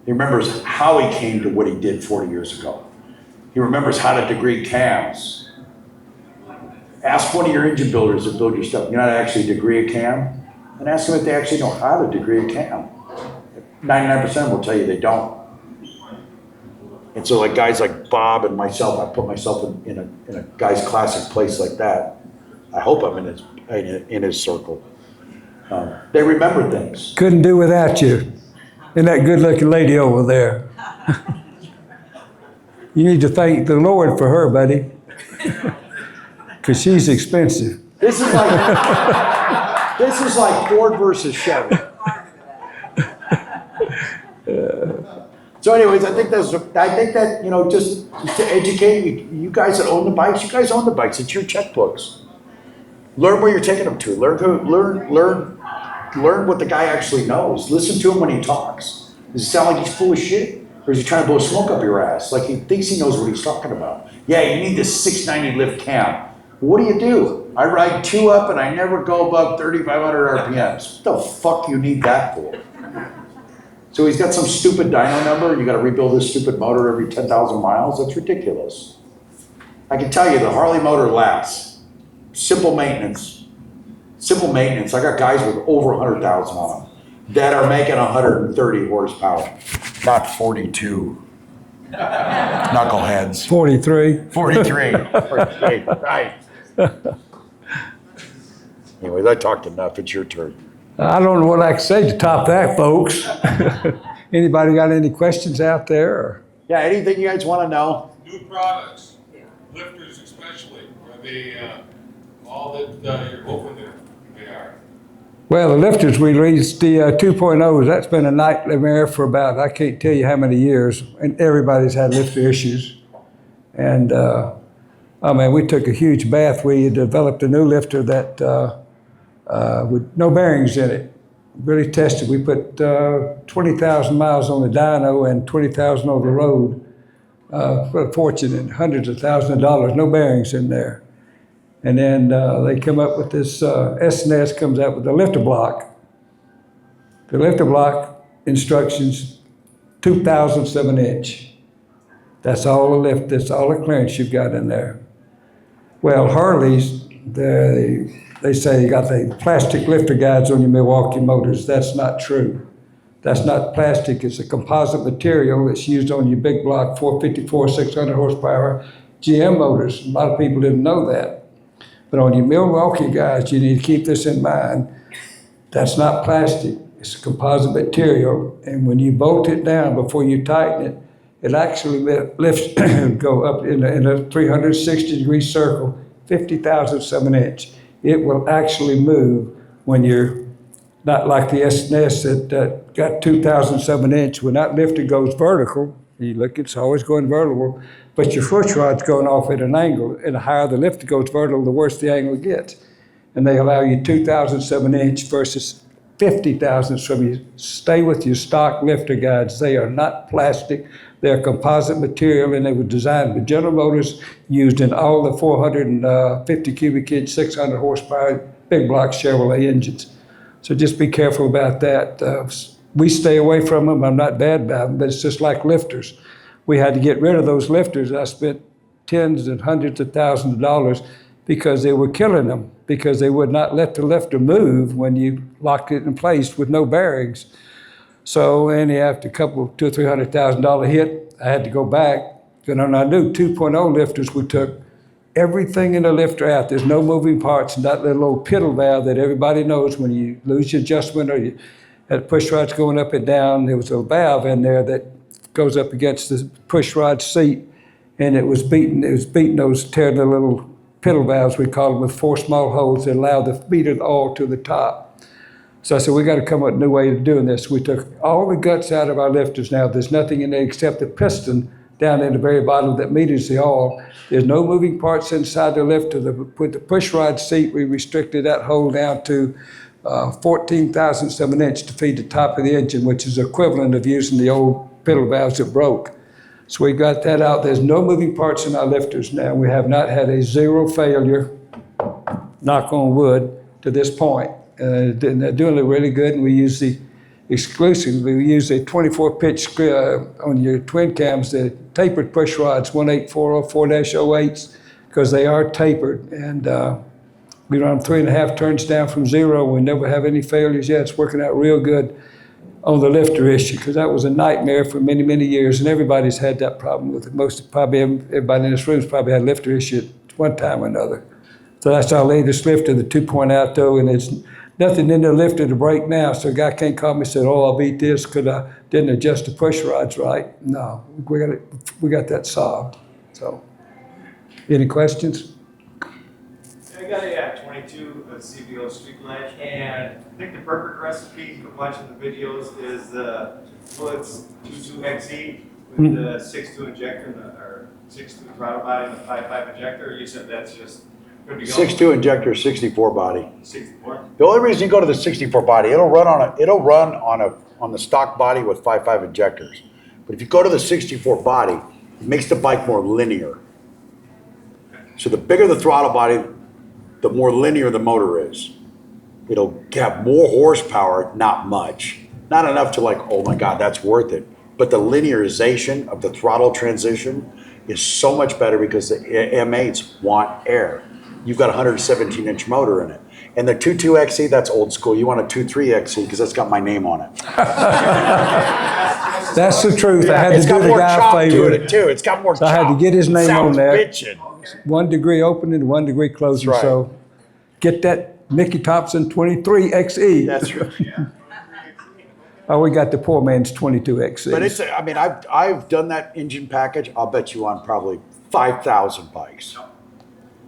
He remembers how he came to what he did 40 years ago. He remembers how to degree cams. Ask one of your engine builders that build your stuff, you know how to actually degree a cam? And ask them if they actually know how to degree a cam. 99% will tell you they don't. And so like guys like Bob and myself, I put myself in a guy's classic place like that. I hope I'm in his circle. They remember things. Couldn't do without you. And that good-looking lady over there. You need to thank the Lord for her, buddy. Because she's expensive. This is like Ford versus Chevy. So anyways, I think that, you know, just to educate you guys that own the bikes, you guys own the bikes, it's your checkbooks. Learn where you're taking them to. Learn what the guy actually knows. Listen to him when he talks. Does it sound like he's full of shit? Or is he trying to blow smoke up your ass? Like he thinks he knows what he's talking about. Yeah, you need this 690 lift cam. What do? I ride 2 up and I never go above 3,500 RPMs. What the fuck do you need that for? So he's got some stupid dyno number, you gotta rebuild this stupid motor every 10,000 miles? That's ridiculous. I can tell you, the Harley motor lasts. Simple maintenance. I got guys with over 100,000 on them that are making 130 horsepower, not 42. Knuckleheads. 43. 43. Right. Anyways, I talked enough. It's your turn. I don't know what I can say to top that, folks. Anybody got any questions out there? Or? Yeah, anything you guys want to know? New products, lifters especially, are they all that you're hoping that they are? Well, the lifters, we released the 2.0s. That's been a nightmare for about, I can't tell you how many years. And everybody's had lifter issues. And, oh man, we took a huge bath. We developed a new lifter that with no bearings in it. Really tested. We put 20,000 miles on the dyno and 20,000 on the road. For a fortune and hundreds of thousands of dollars, no bearings in there. And then they come up with this, S&S comes out with the lifter block. The lifter block instructions, 2,007 inch. That's all the lift, that's all the clearance you've got in there. Well, Harleys, they say you got the plastic lifter guides on your Milwaukee motors. That's not true. That's not plastic, it's a composite material that's used on your big block 454, 600 horsepower GM motors. A lot of people didn't know that. But on your Milwaukee guides, you need to keep this in mind. That's not plastic, it's a composite material. And when you bolt it down before you tighten it, it actually lifts, go up in a 360 degree circle, 50,007 inch. It will actually move when you're not like the S&S that got 2,007 inch. When that lifter goes vertical, you look, it's always going vertical, but your push rod's going off at an angle, and the higher the lifter goes vertical, the worse the angle gets. And they allow you 2,007 inch versus 50,000 from you. Stay with your stock lifter guides. They are not plastic. They're composite material, and they were designed by General Motors, used in all the 450 cubic inch, 600 horsepower, big block Chevrolet engines. So just be careful about that. We stay away from them. I'm not bad about them, but it's just like lifters. We had to get rid of those lifters. I spent tens and hundreds of thousands of dollars because they were killing them, because they would not let the lifter move when you locked it in place with no bearings. So, and after a couple, $200,000 or $300,000 hit, I had to go back. And on our new 2.0 lifters, we took everything in the lifter out. There's no moving parts, and that little old piddle valve that everybody knows when you lose your adjustment or you had push rods going up and down, there was a valve in there that goes up against the push rod seat, and it was beating those, tearing the little piddle valves, we call them, with 4 small holes that allow the feed of the oil to the top. So I said, we got to come up with a new way of doing this. We took all the guts out of our lifters now. There's nothing in there except the piston down in the very bottom that meters the oil. There's no moving parts inside the lifter. With the push rod seat, we restricted that hole down to 14 thousandths of an inch to feed the top of the engine, which is equivalent of using the old piddle valves that broke. So we got that out. There's no moving parts in our lifters now. We have not had a zero failure, knock on wood, to this point. They're doing it really good, and we use the exclusively, we use a 24 pitch on your twin cams, the tapered push rods, 18404-08s, because they are tapered. And we run 3.5 turns down from zero. We never have any failures yet. It's working out real good on the lifter issue, because that was a nightmare for many, many years, and everybody's had that problem with it. Probably everybody in this room's probably had a lifter issue at one time or another. So that's our latest lifter, the 2.0 though, and it's nothing in the lifter to break now, so a guy can't call me and say, oh, I beat this because I didn't adjust the push rods right. No, we got that solved. So, any questions? I got a 22 CVO street ledge, and I think the perfect recipe for watching the videos is the Woods 22XE with the 6.2 injector or 6.2 throttle body and the 5.5 injector. You said that's just good to go. 6.2 injector, 64 body. 64. The only reason you go to the 64 body, it'll run on the stock body with 5.5 injectors. But if you go to the 64 body, it makes the bike more linear. So the bigger the throttle body, the more linear the motor is. It'll have more horsepower, not much. Not enough to like, oh my God, that's worth it. But the linearization of the throttle transition is so much better because the M8s want air. You've got a 117-inch motor in it. And the 2.2XE, that's old school. You want a 2.3XE because that's got my name on it. That's the truth. I had to It's do got the more guy a chop favor. to it too. It's got more So chop. I had to get his name on there. Bitchin'. 1 degree opening, 1 degree closing. That's right. So get that Mickey Thompson 23XE. That's right. Oh, we got the poor man's 22XE. But I mean, I've done that engine package, I'll bet you on probably 5,000 bikes.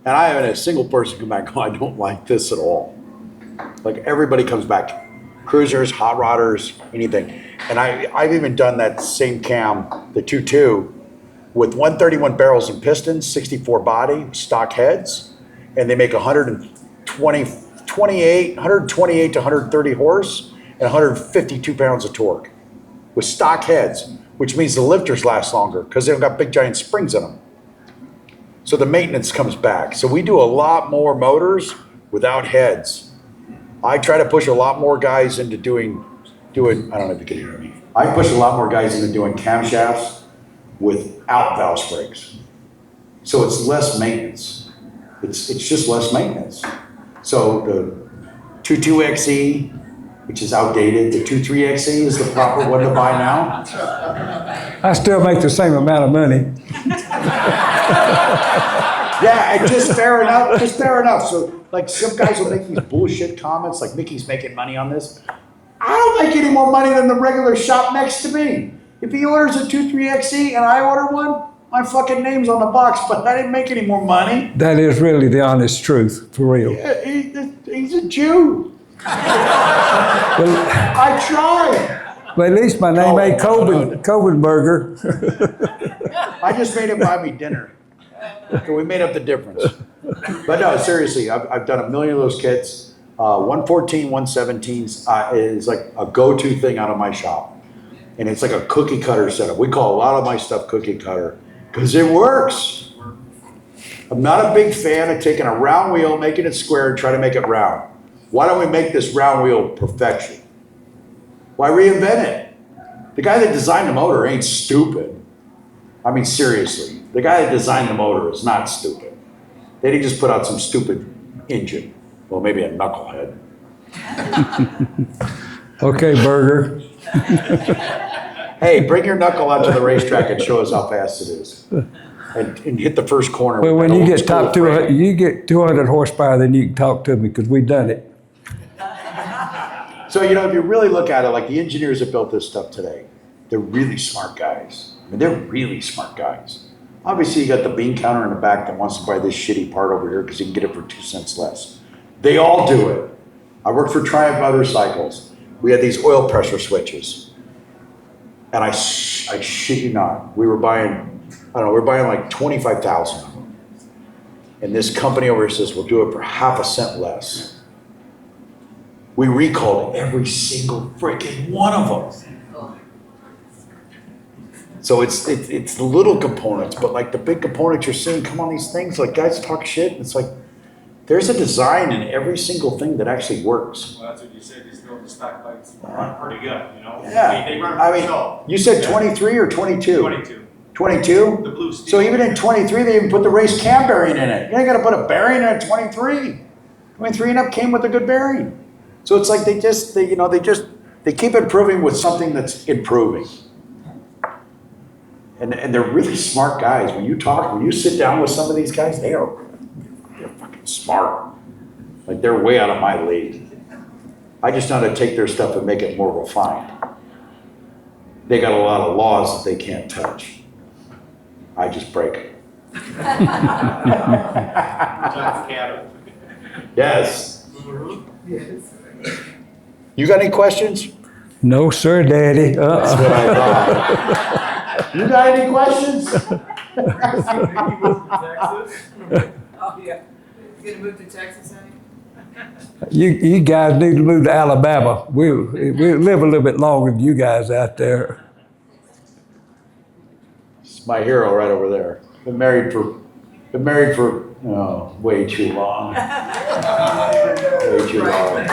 And I haven't had a single person come back, oh, I don't like this at all. Like everybody comes back, cruisers, hot rodders, anything. And I've even done that same cam, the 2.2, with 131 barrels and pistons, 64 body, stock heads, and they make 128 to 130 horse and 152 pounds of torque with stock heads, which means the lifters last longer because they've got big giant springs in them. So the maintenance comes back. So we do a lot more motors without heads. I try to push a lot more guys into doing, I don't know if you can hear me. I push a lot more guys into doing camshafts without valve springs. So it's less maintenance. It's just less maintenance. So the 2.2XE, which is outdated, the 2.3XE is the proper one to buy now. I still make the same amount of money. Yeah, and just fair enough. So like some guys will make these bullshit comments like Mickey's making money on this. I don't make any more money than the regular shop next to me. If he orders a 2.3XE and I order one, my fucking name's on the box, but I didn't make any more money. That is really the honest truth, for real. Yeah, he's a Jew. I tried. But at least my name ain't Cobenberger. I just made him buy me dinner. So we made up the difference. But no, seriously, I've done a million of those kits. 114, 117s is like a go-to thing out of my shop. And it's like a cookie cutter setup. We call a lot of my stuff cookie cutter because it works. I'm not a big fan of taking a round wheel, making it square, and trying to make it round. Why don't we make this round wheel perfection? Why reinvent it? The guy that designed the motor ain't stupid. I mean, seriously, the guy that designed the motor is not stupid. They didn't just put out some stupid engine. Well, maybe a knucklehead. Okay, Burger. Hey, bring your knuckle out to the racetrack and show us how fast it is. And hit the first corner. Well, with when that you old get top school 200, frame. you get 200 horsepower, then you can talk to me because we've done it. So, you know, if you really look at it, like the engineers that built this stuff today, they're really smart guys. I mean, they're really smart guys. Obviously, you got the bean counter in the back that wants to buy this shitty part over here because he can get it for 2 cents less. They all do it. I worked for Triumph Motorcycles. We had these oil pressure switches. And I shit you not, we were buying like 25,000 of them. And this company over here says, we'll do it for half a cent less. We recalled every single freaking one of them. So it's the little components, but like the big components you're seeing come on these things, like guys talk shit, and it's like, there's a design in every single thing that actually works. Well, that's what you said, these building stock bikes run pretty good, you know? Yeah, They run I pretty mean, well. you said 23 or 22? 22, 22? the blue steel. So even in 23, they even put the race cam bearing in it. You ain't gotta put a bearing in a 23. 23 and up came with a good bearing. So it's like they keep improving with something that's improving. And they're really smart guys. When you sit down with some of these guys, they're fucking smart. Like they're way out of my league. I just know how to take their stuff and make it more refined. They got a lot of laws that they can't touch. I just break them. Yes. You got any questions? No, sir, Daddy. That's what I thought. You got any questions? Oh, yeah. You gonna move to Texas, honey? You guys need to move to Alabama. We live a little bit longer than you guys out there. It's my hero right over there. Been married for way too long. Way too long.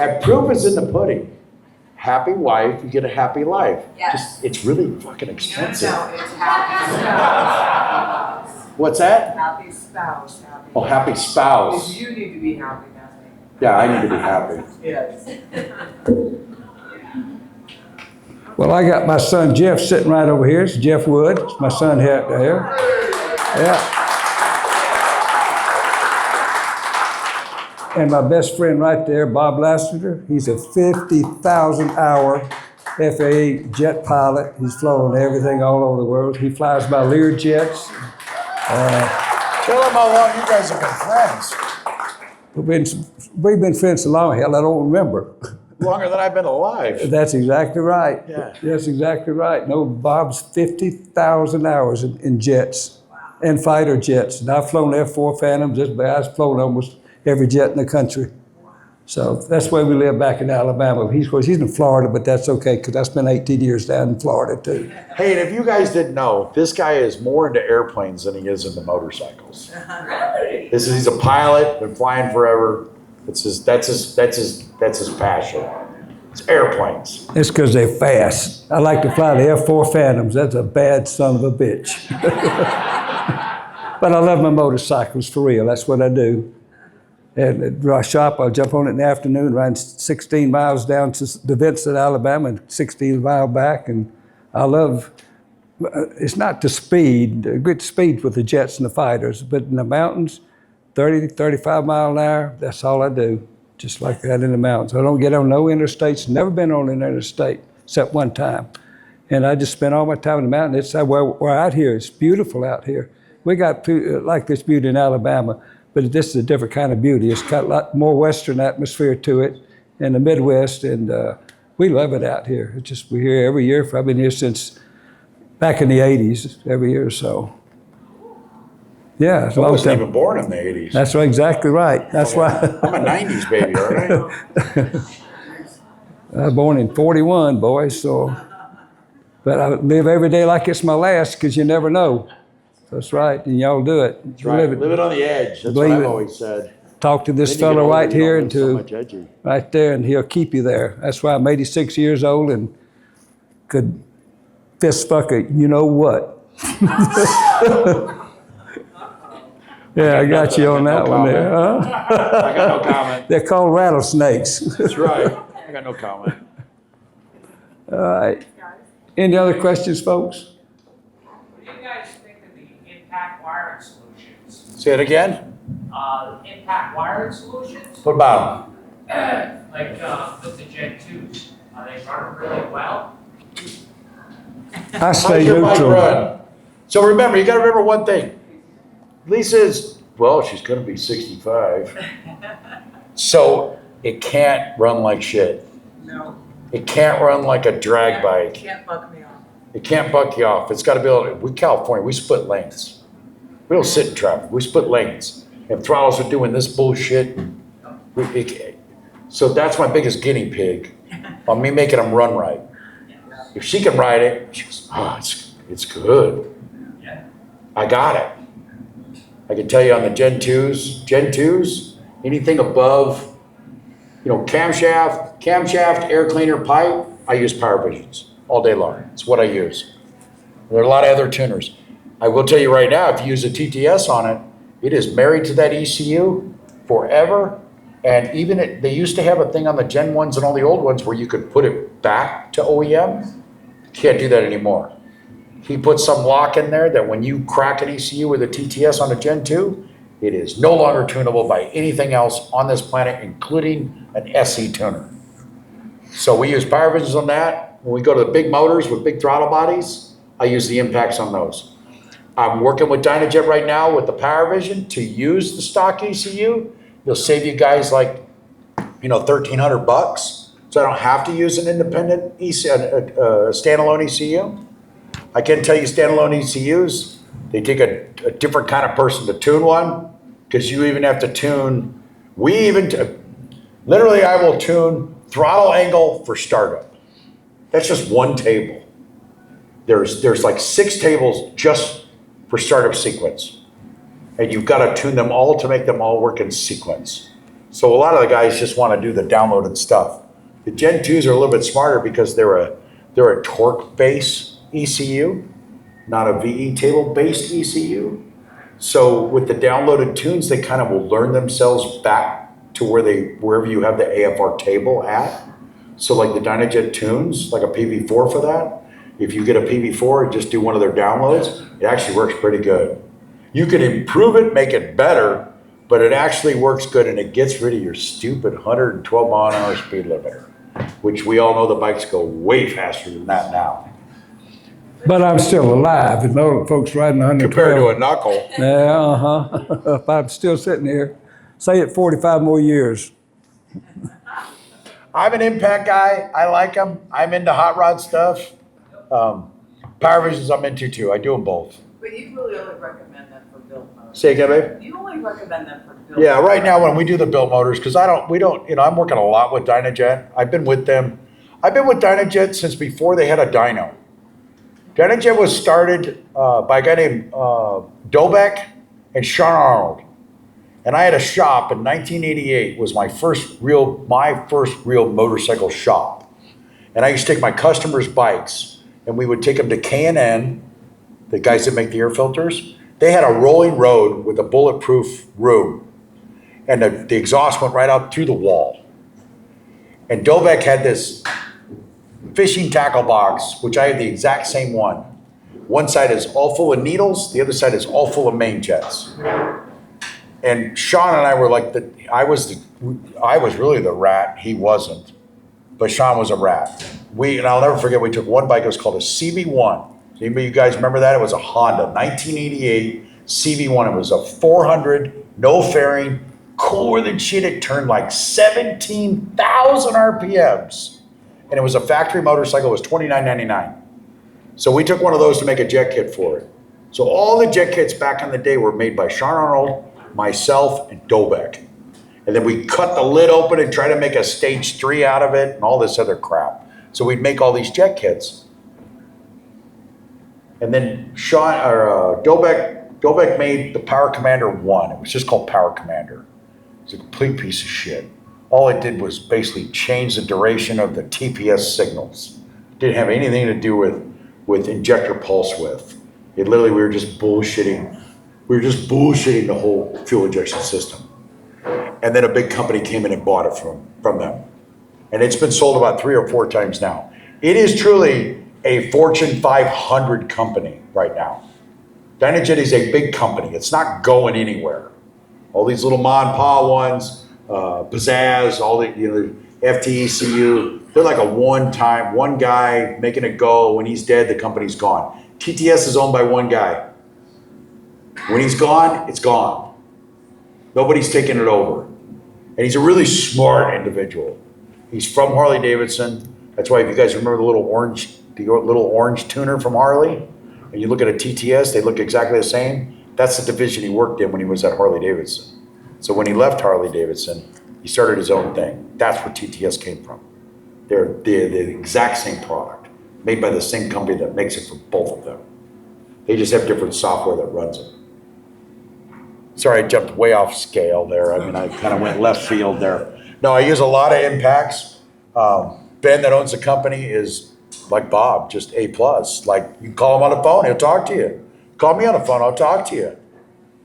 And proof is in the pudding. Happy wife, you get a happy life. Yes. Just, it's really fucking expensive. No, it's happy spouse. What's that? Happy spouse, happy. Oh, happy spouse. You need to be happy, Natalie. Yeah, I need to be happy. Yes. Well, I got my son Jeff sitting right over here. It's Jeff Wood. It's my son here. Yeah. And my best friend right there, Bob Lassiter. He's a 50,000-hour FAA jet pilot. He's flown everything all over the world. He flies by Lear jets. Tell him how long you guys have been friends. We've been friends so long, hell, I don't remember. Longer than I've been alive. That's exactly right. Yeah. That's exactly right. No, Bob's 50,000 hours in jets and fighter jets. And I've flown F-4 Phantoms. I've flown almost every jet in the country. So that's where we live back in Alabama. He's in Florida, but that's okay because I spent 18 years down in Florida too. Hey, and if you guys didn't know, this guy is more into airplanes than he is into motorcycles. Really? He's a pilot, been flying forever. That's his passion. It's airplanes. It's because they're fast. I like to fly the F-4 Phantoms. That's a bad son of a bitch. But I love my motorcycles for real. That's what I do. And at my shop, I'll jump on it in the afternoon, ride 16 miles down to the Vincent, Alabama, and 16 miles back. And I love, it's not the speed, good speed with the jets and the fighters, but in the mountains, 30, 35 mile an hour, that's all I do. Just like that in the mountains. I don't get on no interstates, never been on an interstate, except one time. And I just spend all my time in the mountains. It's we're out here, it's beautiful out here. We got like this beauty in Alabama, but this is a different kind of beauty. It's got a lot more Western atmosphere to it in the Midwest, and we love it out here. It's just, we're here every year. I've been here since back in the 80s, every year or so. Yeah, it's I a long wasn't time. even born in the 80s. That's exactly right. That's why. I'm a 90s baby, aren't I? I was born in 41, boys, so. But I live every day like it's my last, because you never know. That's right, and y'all do it. That's right. Live it on the edge. That's what Believe I've it. always said. Talk to this Then you get fellow older, right you don't here live and so to, much edgy. right there, and he'll keep you there. That's why I'm 86 years old and could fist fuck it, you know what. Yeah, I got you on that one there, huh? I got no comment. They're called rattlesnakes. That's right. I got no comment. All right. Any other questions, folks? What do you guys think of the impact wiring solutions? Say it again? Impact wiring solutions? What about Like with the Gen 2s, are they running really well? I them? stay How's your bike neutral. run? So remember, you got to remember one thing. Lisa's, well, she's going to be 65. So it can't run like shit. No, It can't run like a drag bike. can't buck me off. It can't buck you off. It's got to be able to, we California, we split lanes. We don't sit in traffic, we split lanes. If throttles are doing this bullshit, so that's my biggest guinea pig on me making them run right. If she can ride it, she goes, oh, it's good. I got it. I can tell you on the Gen 2s, anything above, camshaft, air cleaner, pipe, I use Power Visions all day long. It's what I use. There are a lot of other tuners. I will tell you right now, if you use a TTS on it, it is married to that ECU forever. And even they used to have a thing on the Gen 1s and all the old ones where you could put it back to OEM. Can't do that anymore. He put some lock in there that when you crack an ECU with a TTS on a Gen 2, it is no longer tunable by anything else on this planet, including an SE tuner. So we use Power Visions on that. When we go to the big motors with big throttle bodies, I use the impacts on those. I'm working with Dynajet right now with the Power Vision to use the stock ECU. It'll save you guys like, $1,300. So I don't have to use an independent standalone ECU. I can tell you standalone ECUs, they take a different kind of person to tune one, because you even have to tune, literally I will tune throttle angle for startup. That's just one table. There's like 6 tables just for startup sequence. And you've got to tune them all to make them all work in sequence. So a lot of the guys just want to do the downloaded stuff. The Gen 2s are a little bit smarter because they're a torque base ECU, not a VE table based ECU. So with the downloaded tunes, they kind of will learn themselves back to wherever you have the AFR table at. So like the Dynajet tunes, like a PV4 for that. If you get a PV4 and just do one of their downloads, it actually works pretty good. You can improve it, make it better, but it actually works good and it gets rid of your stupid 112 mile an hour speed limiter, which we all know the bikes go way faster than that now. But I'm still alive, and those folks riding 112. Compared to a knuckle. Yeah, if I'm still sitting here, say it 45 more years. I'm an impact guy. I like them. I'm into hot rod stuff. Power Visions I'm into too. I do them both. But you really only recommend them for build motors. Say again, babe? You only recommend them for build Yeah, motors. right now when we do the build motors, because I'm working a lot with Dynajet. I've been with them. I've been with Dynajet since before they had a dyno. Dynajet was started by a guy named Dobeck and Sean Arnold. And I had a shop in 1988 was my first real motorcycle shop. And I used to take my customers' bikes and we would take them to K&N, the guys that make the air filters. They had a rolling road with a bulletproof room. And the exhaust went right out through the wall. And Dobeck had this fishing tackle box, which I had the exact same one. One side is all full of needles, the other side is all full of main jets. And Sean and I were like, I was really the rat, he wasn't. But Sean was a rat. And I'll never forget, we took one bike, it was called a CB1. Anybody, you guys remember that? It was a Honda, 1988 CB1. It was a 400, no fairing, cooler than shit. It turned like 17,000 RPMs. And it was a factory motorcycle, it was $29.99. So we took one of those to make a jet kit for it. So all the jet kits back in the day were made by Sean Arnold, myself, and Dobek. And then we cut the lid open and try to make a stage 3 out of it and all this other crap. So we'd make all these jet kits. And then Dobek made the Power Commander 1. It was just called Power Commander. It's a complete piece of shit. All it did was basically change the duration of the TPS signals. Didn't have anything to do with injector pulse width. It literally, we were just bullshitting. We were just bullshitting the whole fuel injection system. And then a big company came in and bought it from them. And it's been sold about 3 or 4 times now. It is truly a Fortune 500 company right now. Dynajet is a big company. It's not going anywhere. All these little ma and pa ones, Pizzazz, all the, FTECU, they're like a one guy making it go. When he's dead, the company's gone. TTS is owned by one guy. When he's gone, it's gone. Nobody's taking it over. And he's a really smart individual. He's from Harley Davidson. That's why if you guys remember the little orange tuner from Harley, and you look at a TTS, they look exactly the same. That's the division he worked in when he was at Harley Davidson. So when he left Harley Davidson, he started his own thing. That's where TTS came from. They're the exact same product, made by the same company that makes it for both of them. They just have different software that runs it. Sorry, I jumped way off scale there. I mean, I kind of went left field there. No, I use a lot of impacts. Ben that owns the company is like Bob, just A+. Like, you can call him on the phone, he'll talk to you. Call me on the phone, I'll talk to you.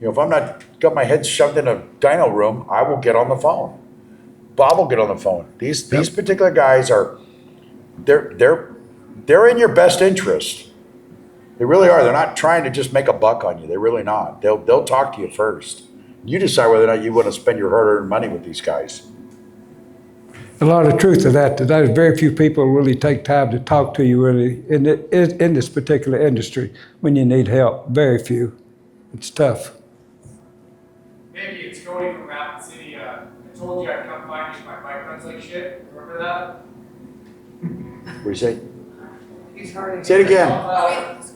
If I'm not got my head shoved in a dyno room, I will get on the phone. Bob will get on the phone. These particular guys are, they're in your best interest. They really are. They're not trying to just make a buck on you. They're really not. They'll talk to you first. You decide whether or not you want to spend your hard-earned money with these guys. A lot of truth to that. There's very few people really take time to talk to you really in this particular industry when you need help. Very few. It's tough. Maybe it's Cody from Rapid City. I told you I'd come find you if my bike runs like shit. Remember that? What do you say? He's hard. Say it again.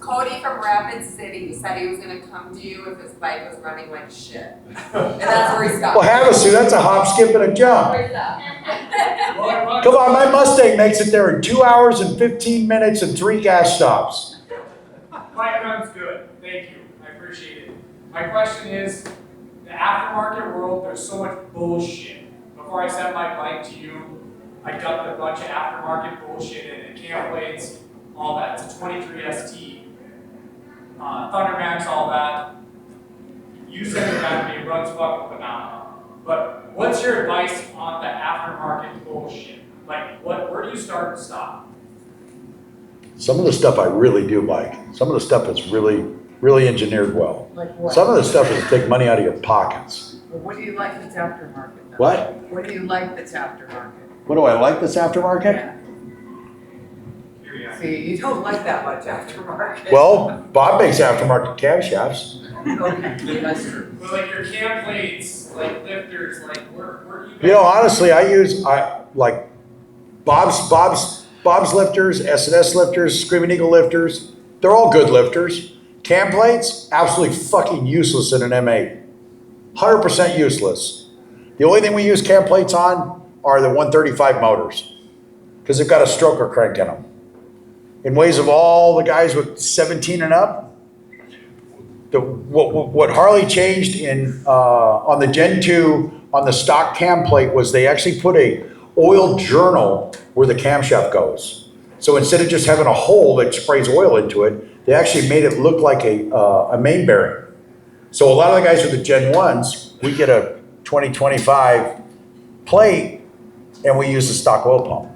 Cody from Rapid City said he was gonna come to you if his bike was running like shit. And that's where he stopped. Well, Havasu, that's a hop, skip, and a jump. Where's that? Come on, my Mustang makes it there in 2 hours and 15 minutes and 3 gas stops. Bike runs good. Thank you. I appreciate it. My question is, the aftermarket world, there's so much bullshit. Before I sent my bike to you, I dumped a bunch of aftermarket bullshit in it. Cam plates, all that. It's a 23 ST. Thundermax, all that. You said that it runs fucking phenomenal. But what's your advice on the aftermarket bullshit? Like, where do you start and stop? Some of the stuff I really do like. Some of the stuff is really, really engineered well. Like what? Some of the stuff is take money out of your pockets. Well, what do you like that's aftermarket though? What? What do you like that's aftermarket? What do I like this aftermarket? Yeah. See, you don't like that much aftermarket. Well, Bob makes aftermarket camshafts. Okay, that's true. But like your cam plates, like lifters, like where do you guys? Honestly, I like Bob's lifters, S&S lifters, Screaming Eagle lifters. They're all good lifters. Cam plates, absolutely fucking useless in an M8. 100% useless. The only thing we use cam plates on are the 135 motors because they've got a stroker crank in them. In ways of all the guys with 17 and up, what Harley changed on the Gen 2 on the stock cam plate was they actually put a oil journal where the camshaft goes. So instead of just having a hole that sprays oil into it, they actually made it look like a main bearing. So a lot of the guys with the Gen 1s, we get a 2025 plate and we use the stock oil pump.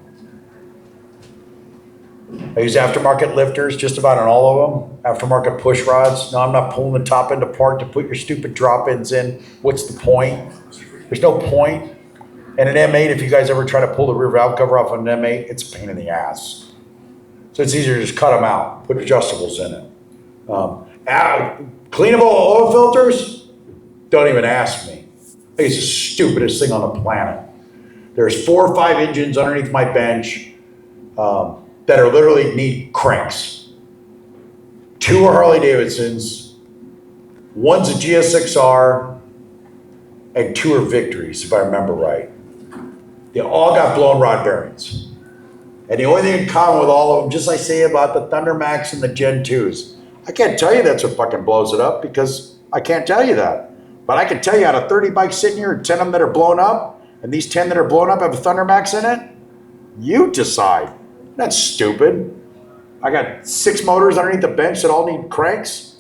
I use aftermarket lifters just about on all of them. Aftermarket push rods. No, I'm not pulling the top end apart to put your stupid drop-ins in. What's the point? There's no point. And an M8, if you guys ever try to pull the rear valve cover off an M8, it's a pain in the ass. So it's easier to just cut them out, put adjustables in it. Cleanable oil filters? Don't even ask me. It's the stupidest thing on the planet. There's 4 or 5 engines underneath my bench that are literally need cranks. 2 are Harley Davidsons, One's a GSXR and 2 are Victories, if I remember right. They all got blown rod bearings. And the only thing in common with all of them, just like I say about the Thunder Max and the Gen 2s, I can't tell you that's what fucking blows it up because I can't tell you that. But I can tell you out of 30 bikes sitting here, 10 of them that are blown up, and these 10 that are blown up have a Thunder Max in it, you decide. That's stupid. I got 6 motors underneath the bench that all need cranks.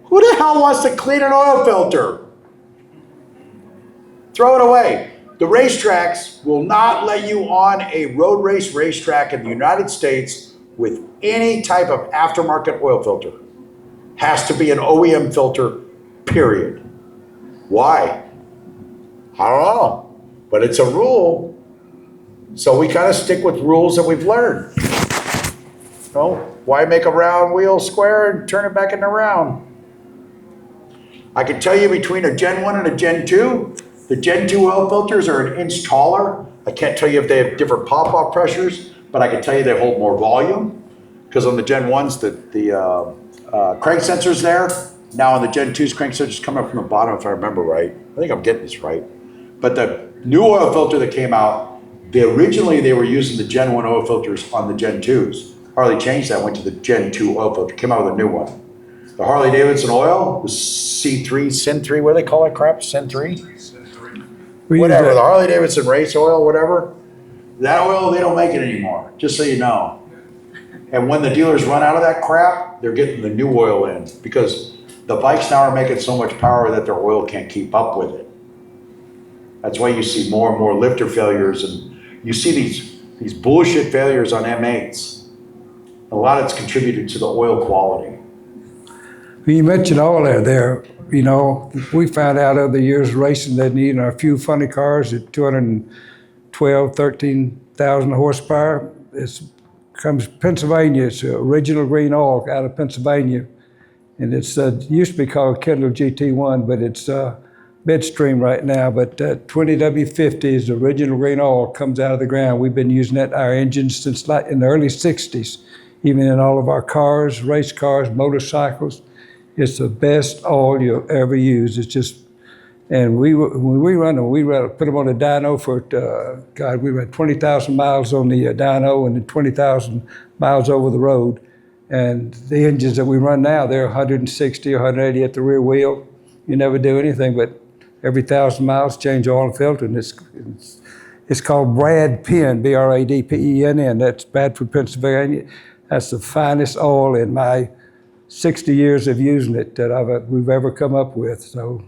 Who the hell wants to clean an oil filter? Throw it away. The racetracks will not let you on a road race racetrack in the United States with any type of aftermarket oil filter. Has to be an OEM filter, period. Why? I don't know, but it's a rule. So we kind of stick with rules that we've learned. No, why make a round wheel square and turn it back into round? I can tell you between a Gen 1 and a Gen 2, the Gen 2 oil filters are an inch taller. I can't tell you if they have different pop-off pressures, but I can tell you they hold more volume. Because on the Gen 1s, the crank sensor's there. Now on the Gen 2's, crank sensor's coming up from the bottom, if I remember right. I think I'm getting this right. But the new oil filter that came out, originally they were using the Gen 1 oil filters on the Gen 2s. Harley changed that, went to the Gen 2 oil filter, came out with a new one. The Harley Davidson oil was C3, Sin 3, what do they call that crap? Sin 3? Whatever, the Harley Davidson race oil, whatever. That oil, they don't make it anymore, just so you know. And when the dealers run out of that crap, they're getting the new oil in because the bikes now are making so much power that their oil can't keep up with it. That's why you see more and more lifter failures, and you see these bullshit failures on M8s. A lot of it's contributed to the oil quality. You mentioned all that there. You know, we found out over the years racing that needing a few funny cars at 212, 13,000 horsepower. It comes Pennsylvania. It's original green oil out of Pennsylvania. And it's used to be called Kendall GT1, but it's midstream right now. But 20W50 is the original green oil, comes out of the ground. We've been using that in our engines since like in the early 60s, even in all of our cars, race cars, motorcycles. It's the best oil you'll ever use. It's just, and when we run them, we put them on a dyno for, we ran 20,000 miles on the dyno and then 20,000 miles over the road. And the engines that we run now, they're 160 or 180 at the rear wheel. You never do anything but every 1,000 miles change oil and filter. And it's called Brad Penn, Bradpenn. That's Bradford, Pennsylvania. That's the finest oil in my 60 years of using it that we've ever come up with. So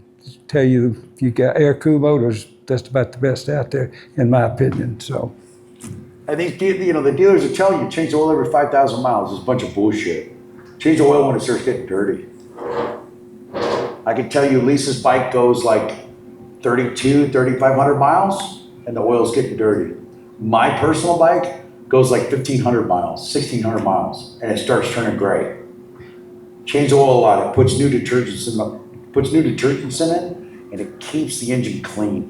tell you, if you got air-cooled motors, that's about the best out there, in my opinion. So. I think, the dealers are telling you change the oil every 5,000 miles. It's a bunch of bullshit. Change the oil when it starts getting dirty. I can tell you Lisa's bike goes like 3,500 miles and the oil's getting dirty. My personal bike goes like 1,500 miles, 1,600 miles, and it starts turning gray. Change the oil a lot. It puts new detergents in it, and it keeps the engine clean.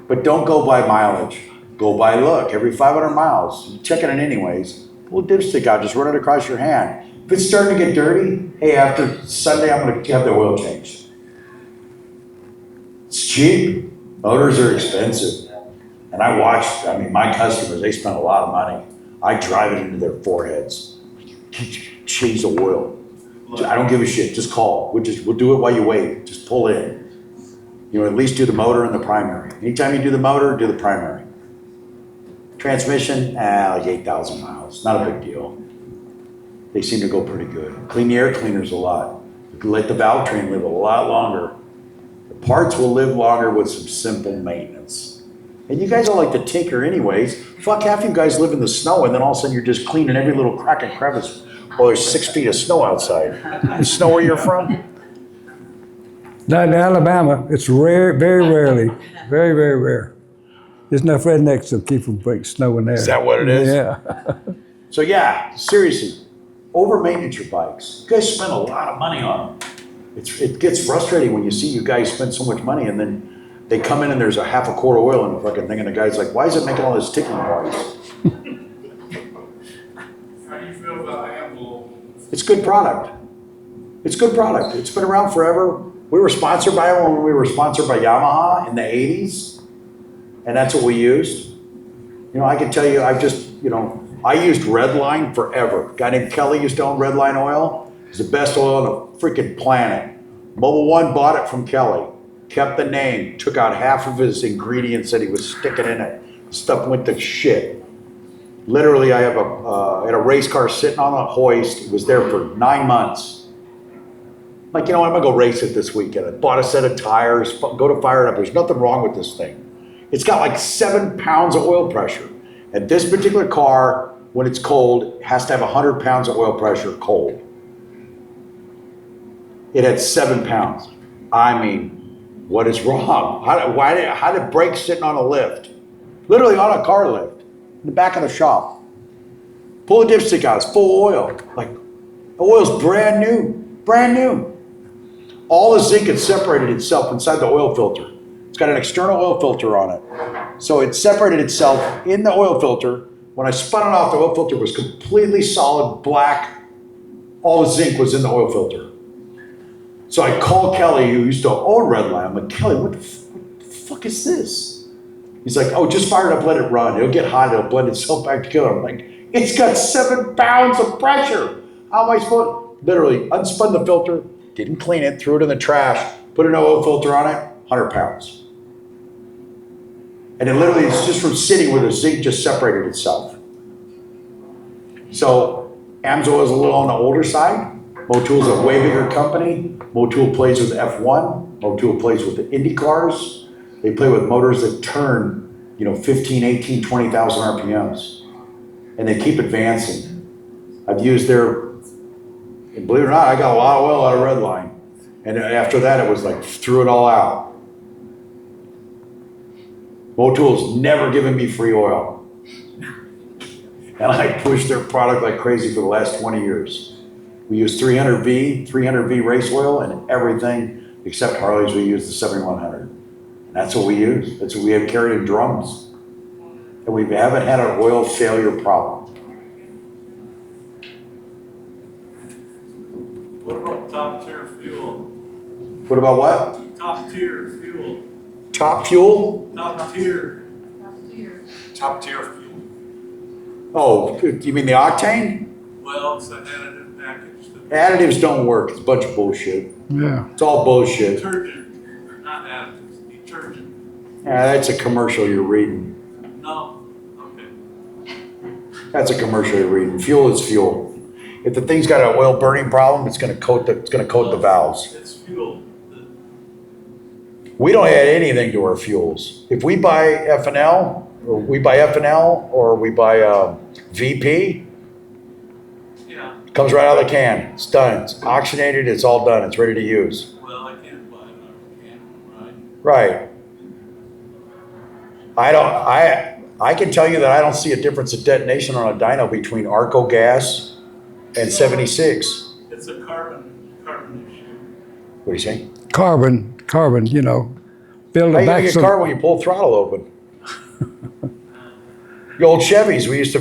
But don't go by mileage. Go by look. Every 500 miles, you're checking it anyways. Pull a dipstick out, just run it across your hand. If it's starting to get dirty, hey, after Sunday, I'm going to have the oil changed. It's cheap. Motors are expensive. And my customers, they spend a lot of money. I drive it into their foreheads. Change the oil. I don't give a shit. Just call. We'll do it while you wait. Just pull in. At least do the motor and the primary. Anytime you do the motor, do the primary. Transmission, like 8,000 miles. Not a big deal. They seem to go pretty good. Clean the air cleaners a lot. You can let the valve train live a lot longer. The parts will live longer with some simple maintenance. And you guys all like to tinker anyways. Fuck, half you guys live in the snow and then all of a sudden you're just cleaning every little crack and crevice. Well, there's 6 feet of snow outside. The snow where you're from? Not in Alabama. It's rare, very rarely. Very, very rare. There's enough rednecks to keep from breaking snow in there. Is that what it is? Yeah. So yeah, seriously, over-maintenance your bikes. You guys spend a lot of money on them. It gets frustrating when you see you guys spend so much money and then they come in and there's a half a quart of oil in the fucking thing and the guy's like, why is it making all this ticking noise? How do you feel about Amble? It's good product. It's a good product. It's been around forever. We were sponsored by it when we were sponsored by Yamaha in the 80s. And that's what we used. You know, I can tell you, I used Redline forever. A guy named Kelly used to own Redline oil. It's the best oil on the freaking planet. Mobile One bought it from Kelly, kept the name, took out half of his ingredients that he was sticking in it. Stuff went to shit. Literally, I have had a race car sitting on a hoist. It was there for 9 months. Like, you know, I'm gonna go race it this weekend. I bought a set of tires, go to fire it up. There's nothing wrong with this thing. It's got like 7 pounds of oil pressure. And this particular car, when it's cold, has to have 100 pounds of oil pressure cold. It had 7 pounds. I mean, what is wrong? How did brakes sitting on a lift? Literally on a car lift, in the back of the shop. Pull the dipstick out, it's full of oil. Like, the oil's brand new. All the zinc had separated itself inside the oil filter. It's got an external oil filter on it. So it separated itself in the oil filter. When I spun it off, the oil filter was completely solid, black. All the zinc was in the oil filter. So I called Kelly, who used to own Redline. I'm like, Kelly, what the fuck is this? He's like, oh, just fire it up, let it run. It'll get hot, it'll blend itself back together. I'm like, it's got 7 pounds of pressure. How am I supposed? Literally unspun the filter, didn't clean it, threw it in the trash, put an oil filter on it, 100 pounds. And it literally, it's just from sitting where the zinc just separated itself. So Amsoil is a little on the older side. Motul is a way bigger company. Motul plays with F1. Motul plays with the Indy cars. They play with motors that turn, 15, 18, 20,000 RPMs. And they keep advancing. I've used and believe it or not, I got a lot of oil out of Redline. And after that, it was like, threw it all out. Motul's never given me free oil. And I pushed their product like crazy for the last 20 years. We use 300V race oil and everything except Harleys, we use the 7100. And that's what we use. That's what we have carried in drums. And we haven't had an oil failure problem. What about top tier fuel? What about what? Top tier fuel. Top fuel? Top tier. Top tier fuel. Oh, you mean the octane? Well, it's an additive package. Additives don't work. It's a bunch of bullshit. Yeah. It's all bullshit. Detergent, not additives, detergent. Yeah, that's a commercial you're reading. No, okay. That's a commercial you're reading. Fuel is fuel. If the thing's got an oil burning problem, it's going to coat the valves. It's fuel. We don't add anything to our fuels. If we buy ethanol, or we buy VP, Yeah, it comes right out of the can. It's done. It's oxygenated. It's all done. It's ready to use. well, I can't buy another can, right? Right. I can tell you that I don't see a difference in detonation on a dyno between Arco gas and 76. It's a carbon issue. What do you say? Carbon, build How a you gonna back. get carbon when you pull the throttle open? The old Chevys, we used to,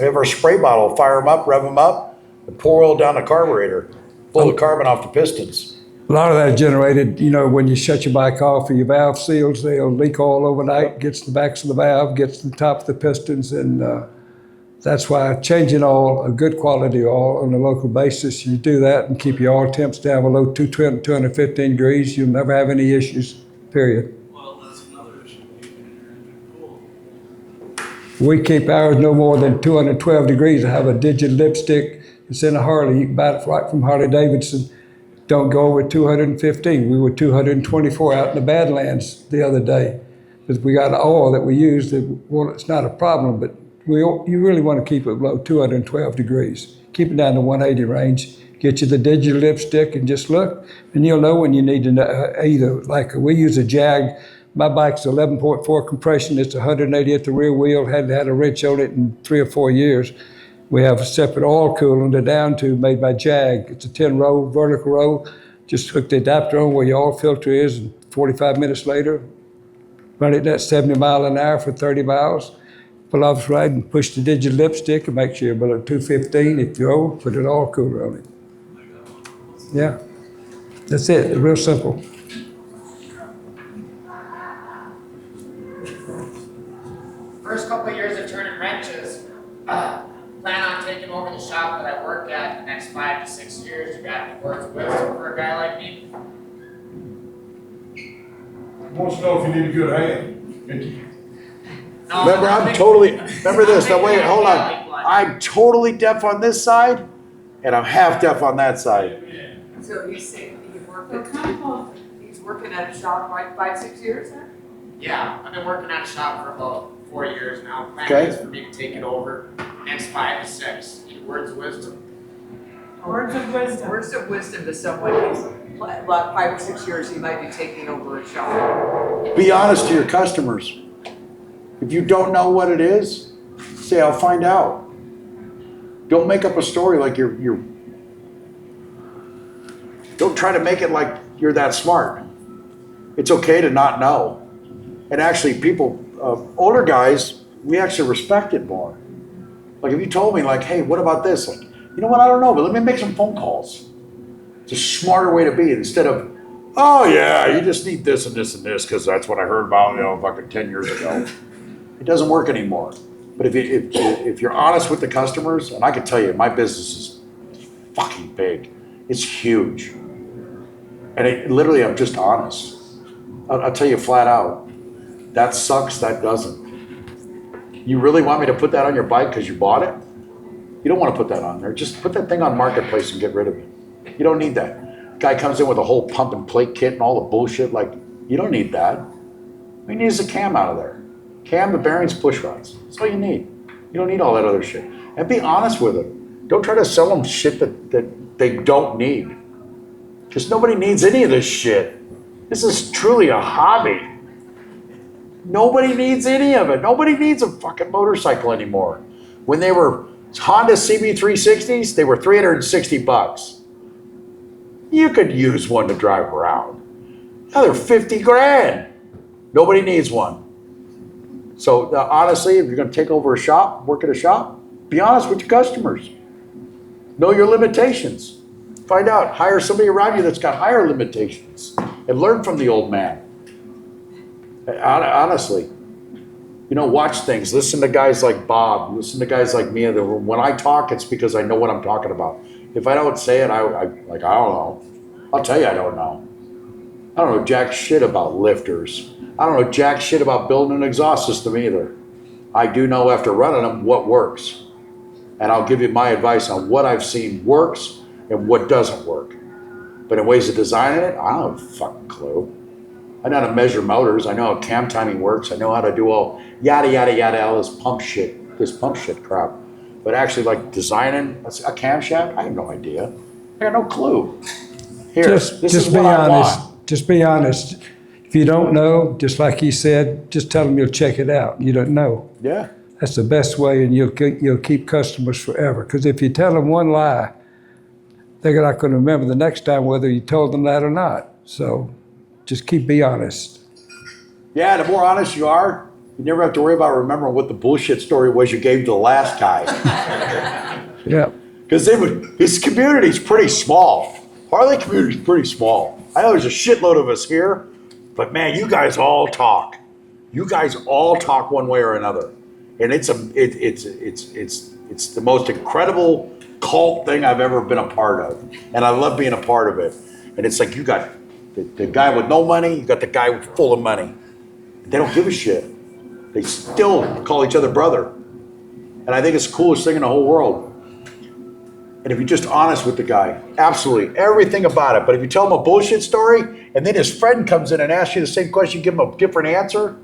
have our spray bottle, fire them up, rev them up, and pour oil down the carburetor, pull the carbon off the pistons. A lot of that is generated, when you shut your bike off or your valve seals, they'll leak oil overnight, gets to the backs of the valve, gets to the top of the pistons, and that's why changing oil, a good quality oil on a local basis, you do that and keep your oil temps down below 215 degrees, you'll never have any issues, period. Well, that's another issue, keeping your engine cool. We keep ours no more than 212 degrees. I have a digital lipstick. It's in a Harley. You can buy it right from Harley Davidson. Don't go over 215. We were 224 out in the Badlands the other day. But we got oil that we use. Well, it's not a problem, but you really want to keep it below 212 degrees. Keep it down to 180 range. Get you the digital lipstick and just look, and you'll know when you need to know, either, like we use a Jag. My bike's 11.4 compression. It's 180 at the rear wheel. Hadn't had a wrench on it in 3 or 4 years. We have a separate oil cooler, the down tube made by Jag. It's a 10-row, vertical row. Just hook the adapter on where your oil filter is, and 45 minutes later, run it at 70 miles an hour for 30 miles. Pull off right and push the digital lipstick and make sure you're below 215. If you're old, put an oil cooler on it. Yeah, that's it, real simple. First couple of years of turning wrenches, plan on taking over the shop that I work at the next 5 to 6 years. You got any words of wisdom for a guy like me? Wants to know if you need a good hand, Mickey. No, Remember, not I'm big- totally, remember this, now not wait, big hold on on. like I'm totally deaf on this side, and I'm half deaf on that side. So he's saying he's working at a shop like 5, 6 years now? Yeah, I've been working at a shop for about 4 years now. Plan Okay. is for me to take it over next 5 to 6. Any words of wisdom? Words of wisdom. Words of wisdom to someone who's, like 5 or 6 years, he might be taking over a shop. Be honest to your customers. If you don't know what it is, say, I'll find out. Don't make up a story like you're don't try to make it like you're that smart. It's okay to not know. And actually people, older guys, we actually respect it more. Like if you told me like, hey, what about this? Like, you know what, I don't know, but let me make some phone calls. It's a smarter way to be instead of, oh yeah, you just need this and this and this because that's what I heard about, fucking 10 years ago. It doesn't work anymore. But if you're honest with the customers, and I can tell you, my business is fucking big. It's huge. And literally, I'm just honest. I'll tell you flat out, that sucks, that doesn't. You really want me to put that on your bike because you bought it? You don't want to put that on there. Just put that thing on Marketplace and get rid of it. You don't need that. Guy comes in with a whole pump and plate kit and all the bullshit. Like, you don't need that. What you need is a cam out of there. Cam, the bearings, push rods. That's all you need. You don't need all that other shit. And be honest with them. Don't try to sell them shit that they don't need. Because nobody needs any of this shit. This is truly a hobby. Nobody needs any of it. Nobody needs a fucking motorcycle anymore. When they were Honda CB360s, they were $360. You could use one to drive around. Now they're 50 grand. Nobody needs one. So honestly, if you're going to take over a shop, work at a shop, be honest with your customers. Know your limitations. Find out. Hire somebody around you that's got higher limitations and learn from the old man. Honestly, watch things. Listen to guys like Bob. Listen to guys like me. When I talk, it's because I know what I'm talking about. If I don't say it, I don't know. I'll tell you I don't know. I don't know jack shit about lifters. I don't know jack shit about building an exhaust system either. I do know after running them what works. And I'll give you my advice on what I've seen works and what doesn't work. But in ways of designing it, I don't have a fucking clue. I know how to measure motors. I know how cam timing works. I know how to do all yada, yada, yada, all this pump shit crap. But actually like designing a camshaft, I have no idea. I got no clue. Here, this is what I want. Just be honest. If you don't know, just like he said, just tell them you'll check it out. You don't know. Yeah. That's the best way, and you'll keep customers forever. Because if you tell them one lie, they're not going to remember the next time whether you told them that or not. So just be honest. Yeah, the more honest you are, you never have to worry about remembering what the bullshit story was you gave to the last guy. Yeah. Because his community's pretty small. Harley community's pretty small. I know there's a shitload of us here, but man, you guys all talk. You guys all talk one way or another. And it's the most incredible cult thing I've ever been a part of. And I love being a part of it. And it's like you got the guy with no money, you got the guy full of money. They don't give a shit. They still call each other brother. And I think it's the coolest thing in the whole world. And if you're just honest with the guy, absolutely everything about it. But if you tell him a bullshit story and then his friend comes in and asks you the same question, you give him a different answer,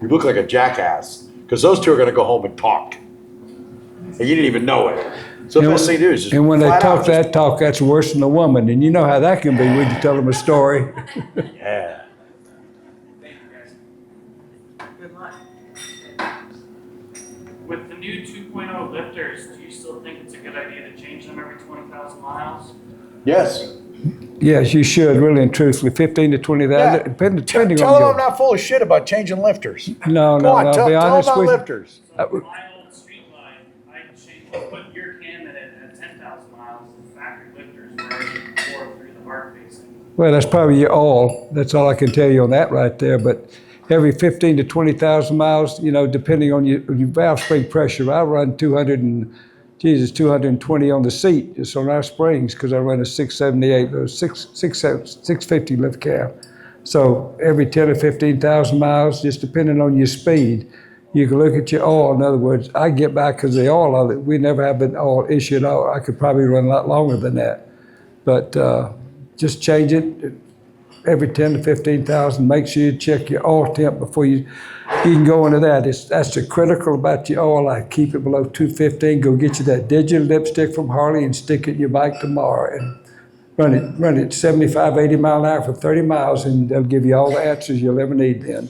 you look like a jackass. Because those two are going to go home and talk. And you didn't even know it. So the best thing to do is just And when they flat talk out, that talk, that's worse than a woman. And you know how that can be when you tell them a story. Yeah. Thank you, guys. Good luck. With the new 2.0 lifters, do you still think it's a good idea to change them every 20,000 miles? Yes. Yes, you should, really and truthfully. 15 to 20,000, Yeah. depending Tell on them your... I'm not full of shit about changing lifters. No, Go on, no, tell be them honest about with lifters. So my old street line, I put your cam in it at 10,000 miles. The factory lifters were already 4 Well, that's probably your oil. That's all I can tell you on that right there. But every 15 to 20,000 miles, you know, depending on your valve spring pressure, I run 220 on the seat just on our springs because I run a 678 or 650 lift cam. So every 10 or 15,000 miles, just depending on your speed, you can look at your oil. In other words, I get back because the oil, we never have an oil issue at all. I could probably run a lot longer than that. But just change it every 10 to 15,000. Make sure you check your oil temp before you can go into that. That's the critical about your oil. I keep it below 215. Go get you that digital dipstick from Harley and stick it in your bike tomorrow and run it 75, 80 mile an hour for 30 miles and they'll give you all the answers you'll ever need then.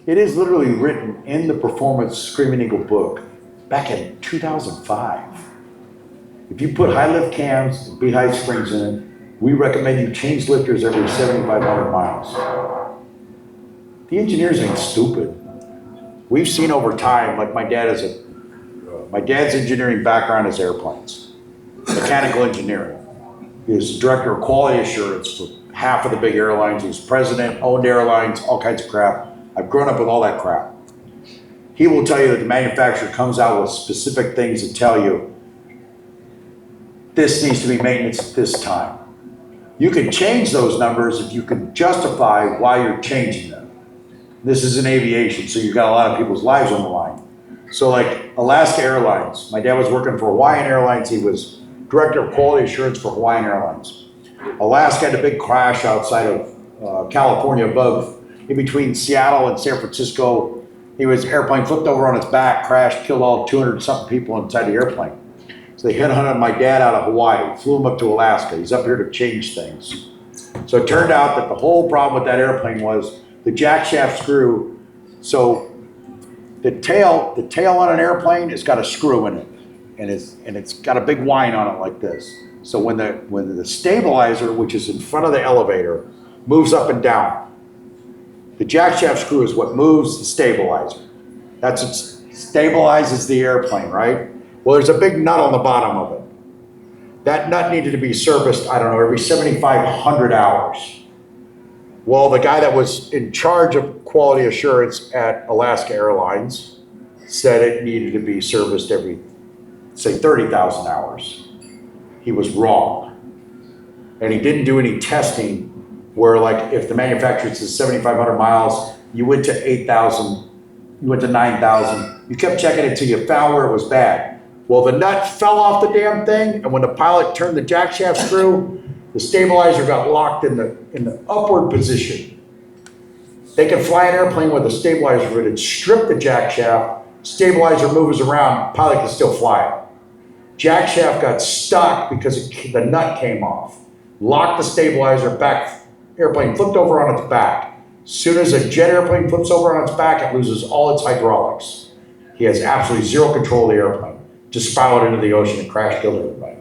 It is literally written in the Performance Screaming Eagle book back in 2005. If you put high lift cams and beehive springs in it, we recommend you change lifters every 7,500 miles. The engineers ain't stupid. We've seen over time, like my dad's engineering background is airplanes, mechanical engineering. He was director of quality assurance for half of the big airlines. He was president, owned airlines, all kinds of crap. I've grown up with all that crap. He will tell you that the manufacturer comes out with specific things that tell you this needs to be maintenance at this time. You can change those numbers if you can justify why you're changing them. This is in aviation, so you've got a lot of people's lives on the line. So like Alaska Airlines, my dad was working for Hawaiian Airlines. He was director of quality assurance for Hawaiian Airlines. Alaska had a big crash outside of California above, in between Seattle and San Francisco. His airplane flipped over on its back, crashed, killed all 200 something people inside the airplane. So they headhunted my dad out of Hawaii, flew him up to Alaska. He's up here to change things. So it turned out that the whole problem with that airplane was the jack shaft screw. So the tail on an airplane has got a screw in it, and it's got a big whine on it like this. So when the stabilizer, which is in front of the elevator, moves up and down, the jack shaft screw is what moves the stabilizer. That's what stabilizes the airplane, right? Well, there's a big nut on the bottom of it. That nut needed to be serviced, I don't know, every 7,500 hours. Well, the guy that was in charge of quality assurance at Alaska Airlines said it needed to be serviced every, say, 30,000 hours. He was wrong. And he didn't do any testing where, like, if the manufacturer says 7,500 miles, you went to 8,000, you went to 9,000. You kept checking it till you found where it was bad. Well, the nut fell off the damn thing, and when the pilot turned the jack shaft screw, the stabilizer got locked in the upward position. They can fly an airplane with a stabilizer fitted, strip the jack shaft, stabilizer moves around, pilot can still fly it. Jack shaft got stuck because the nut came off. Locked the stabilizer back, airplane flipped over on its back. As soon as a jet airplane flips over on its back, it loses all its hydraulics. He has absolutely zero control of the airplane. Just spiraled into the ocean and crashed, killed everybody.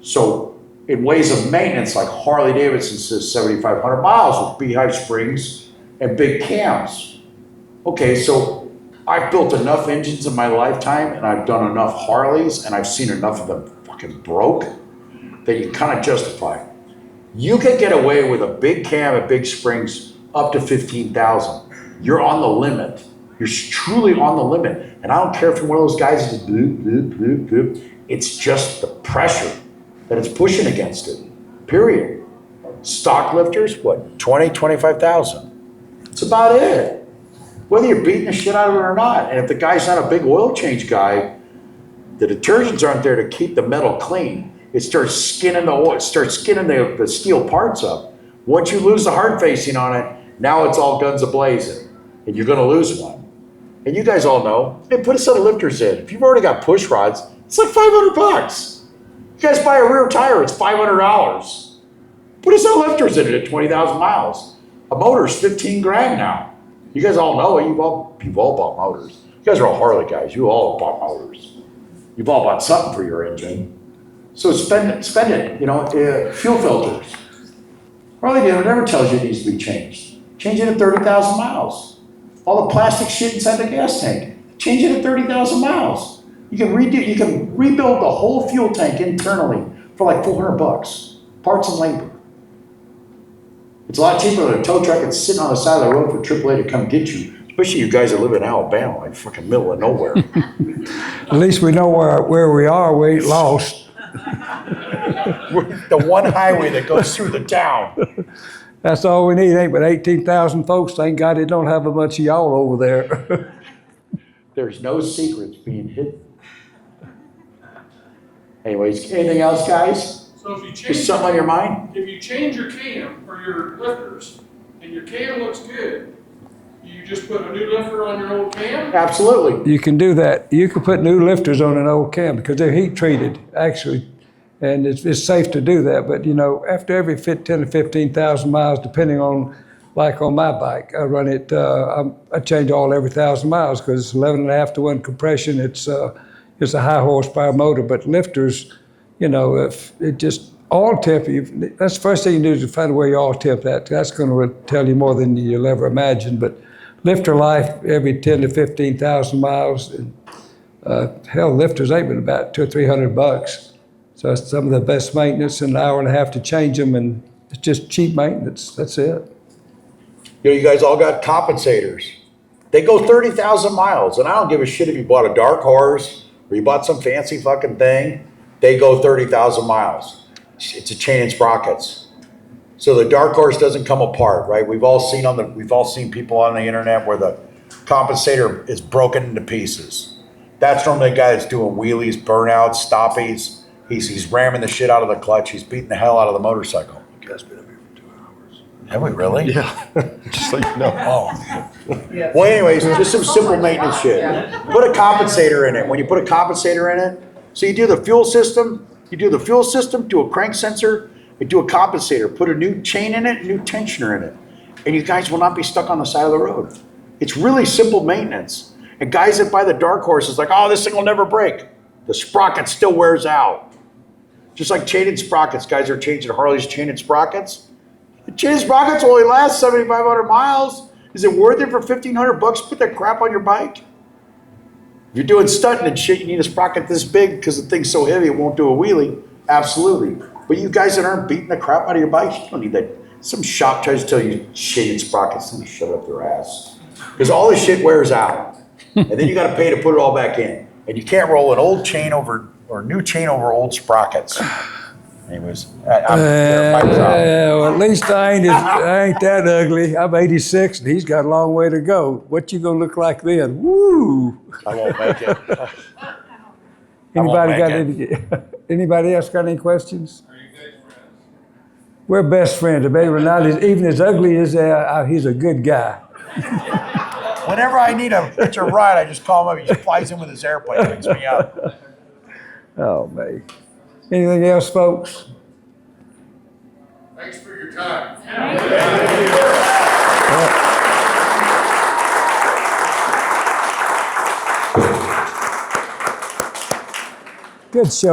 So in ways of maintenance, like Harley Davidson says 7,500 miles with beehive springs and big cams. Okay, so I've built enough engines in my lifetime and I've done enough Harleys and I've seen enough of them fucking broke that you can kind of justify. You can get away with a big cam and big springs up to 15,000. You're on the limit. You're truly on the limit. And I don't care if you're one of those guys that just bloop, bloop, bloop, bloop. It's just the pressure that it's pushing against it, period. Stock lifters, what, 20, 25,000? That's about it. Whether you're beating the shit out of it or not. And if the guy's not a big oil change guy, the detergents aren't there to keep the metal clean. It starts skinning the oil, the steel parts up. Once you lose the hard facing on it, now it's all guns a-blazing. And you're gonna lose one. And you guys all know, hey, put a set of lifters in. If you've already got push rods, it's like 500 bucks. You guys buy a rear tire, it's $500. Put a set of lifters in it at 20,000 miles. A motor's 15 grand now. You guys all know it, you've all bought motors. You guys are all Harley guys, you all bought motors. You've all bought something for your engine. So spend it, you know, fuel filters. Harley Davidson never tells you it needs to be changed. Change it at 30,000 miles. All the plastic shit inside the gas tank, change it at 30,000 miles. You can rebuild the whole fuel tank internally for like 400 bucks. Parts and labor. It's a lot cheaper than a tow truck that's sitting on the side of the road for AAA to come get you, especially you guys that live in Alabama, like fucking middle of nowhere. At least we know where we are, we ain't lost. The one highway that goes through the town. That's all we need, ain't but 18,000 folks. Thank God they don't have a bunch of y'all over there. There's no secrets being hidden. Anyways, anything else, guys? So if you change. Just something on your mind? If you change your cam or your lifters, and your cam looks good, you just put a new lifter on your old cam? Absolutely. You can do that. You can put new lifters on an old cam because they're heat treated, actually. And it's safe to do that. But, you know, after every 10 to 15,000 miles, depending on, like on my bike, I run it, I change oil every 1,000 miles because it's 11.5 to 1 compression. It's a high horsepower motor. But lifters, you know, if it just oil temp, that's the first thing you do is to find where your oil temp at. That's going to tell you more than you'll ever imagine. But lifter life every 10 to 15,000 miles. And, hell, lifters ain't been about $200 or $300. So it's some of the best maintenance, and an hour and a half to change them, and it's just cheap maintenance. That's it. You know, you guys all got compensators. They go 30,000 miles, and I don't give a shit if you bought a Dark Horse or you bought some fancy fucking thing. They go 30,000 miles. It's a chain and sprockets. So the Dark Horse doesn't come apart, right? We've all seen people on the internet where the compensator is broken into pieces. That's normally the guy that's doing wheelies, burnouts, stoppies. He's ramming the shit out of the clutch. He's beating the hell out of the motorcycle. You guys been up here for 2 hours. Have we really? Yeah. Just so you know. Oh. Well, anyways, just some simple maintenance shit. Put a compensator in it. When you put a compensator in it, so you do the fuel system, do a crank sensor, and do a compensator. Put a new chain in it, a new tensioner in it. And you guys will not be stuck on the side of the road. It's really simple maintenance. And guys that buy the Dark Horse is like, oh, this thing will never break. The sprocket still wears out. Just like chain and sprockets, guys are changing Harley's chain and sprockets. The chain and sprockets only last 7,500 miles. Is it worth it for $1,500 to put that crap on your bike? If you're doing stunting and shit, you need a sprocket this big because the thing's so heavy it won't do a wheelie. Absolutely. But you guys that aren't beating the crap out of your bike, you don't need that. Some shop tries to tell you chain and sprockets, then shut up their ass. Because all this shit wears out. And then you got to pay to put it all back in. And you can't roll an old chain over or new chain over old sprockets. Anyways, well, at least I ain't that ugly. I'm 86 and he's got a long way to go. What you gonna look like then? Woo! I won't make it. Anybody else got any questions? Are you guys friends? We're best friends. Baby, we're not even as ugly as he's a good guy. Whenever I need a hitch a ride, I just call him up. He just flies in with his airplane, picks me up. Oh, man. Anything else, folks? Thanks for your time. Good show.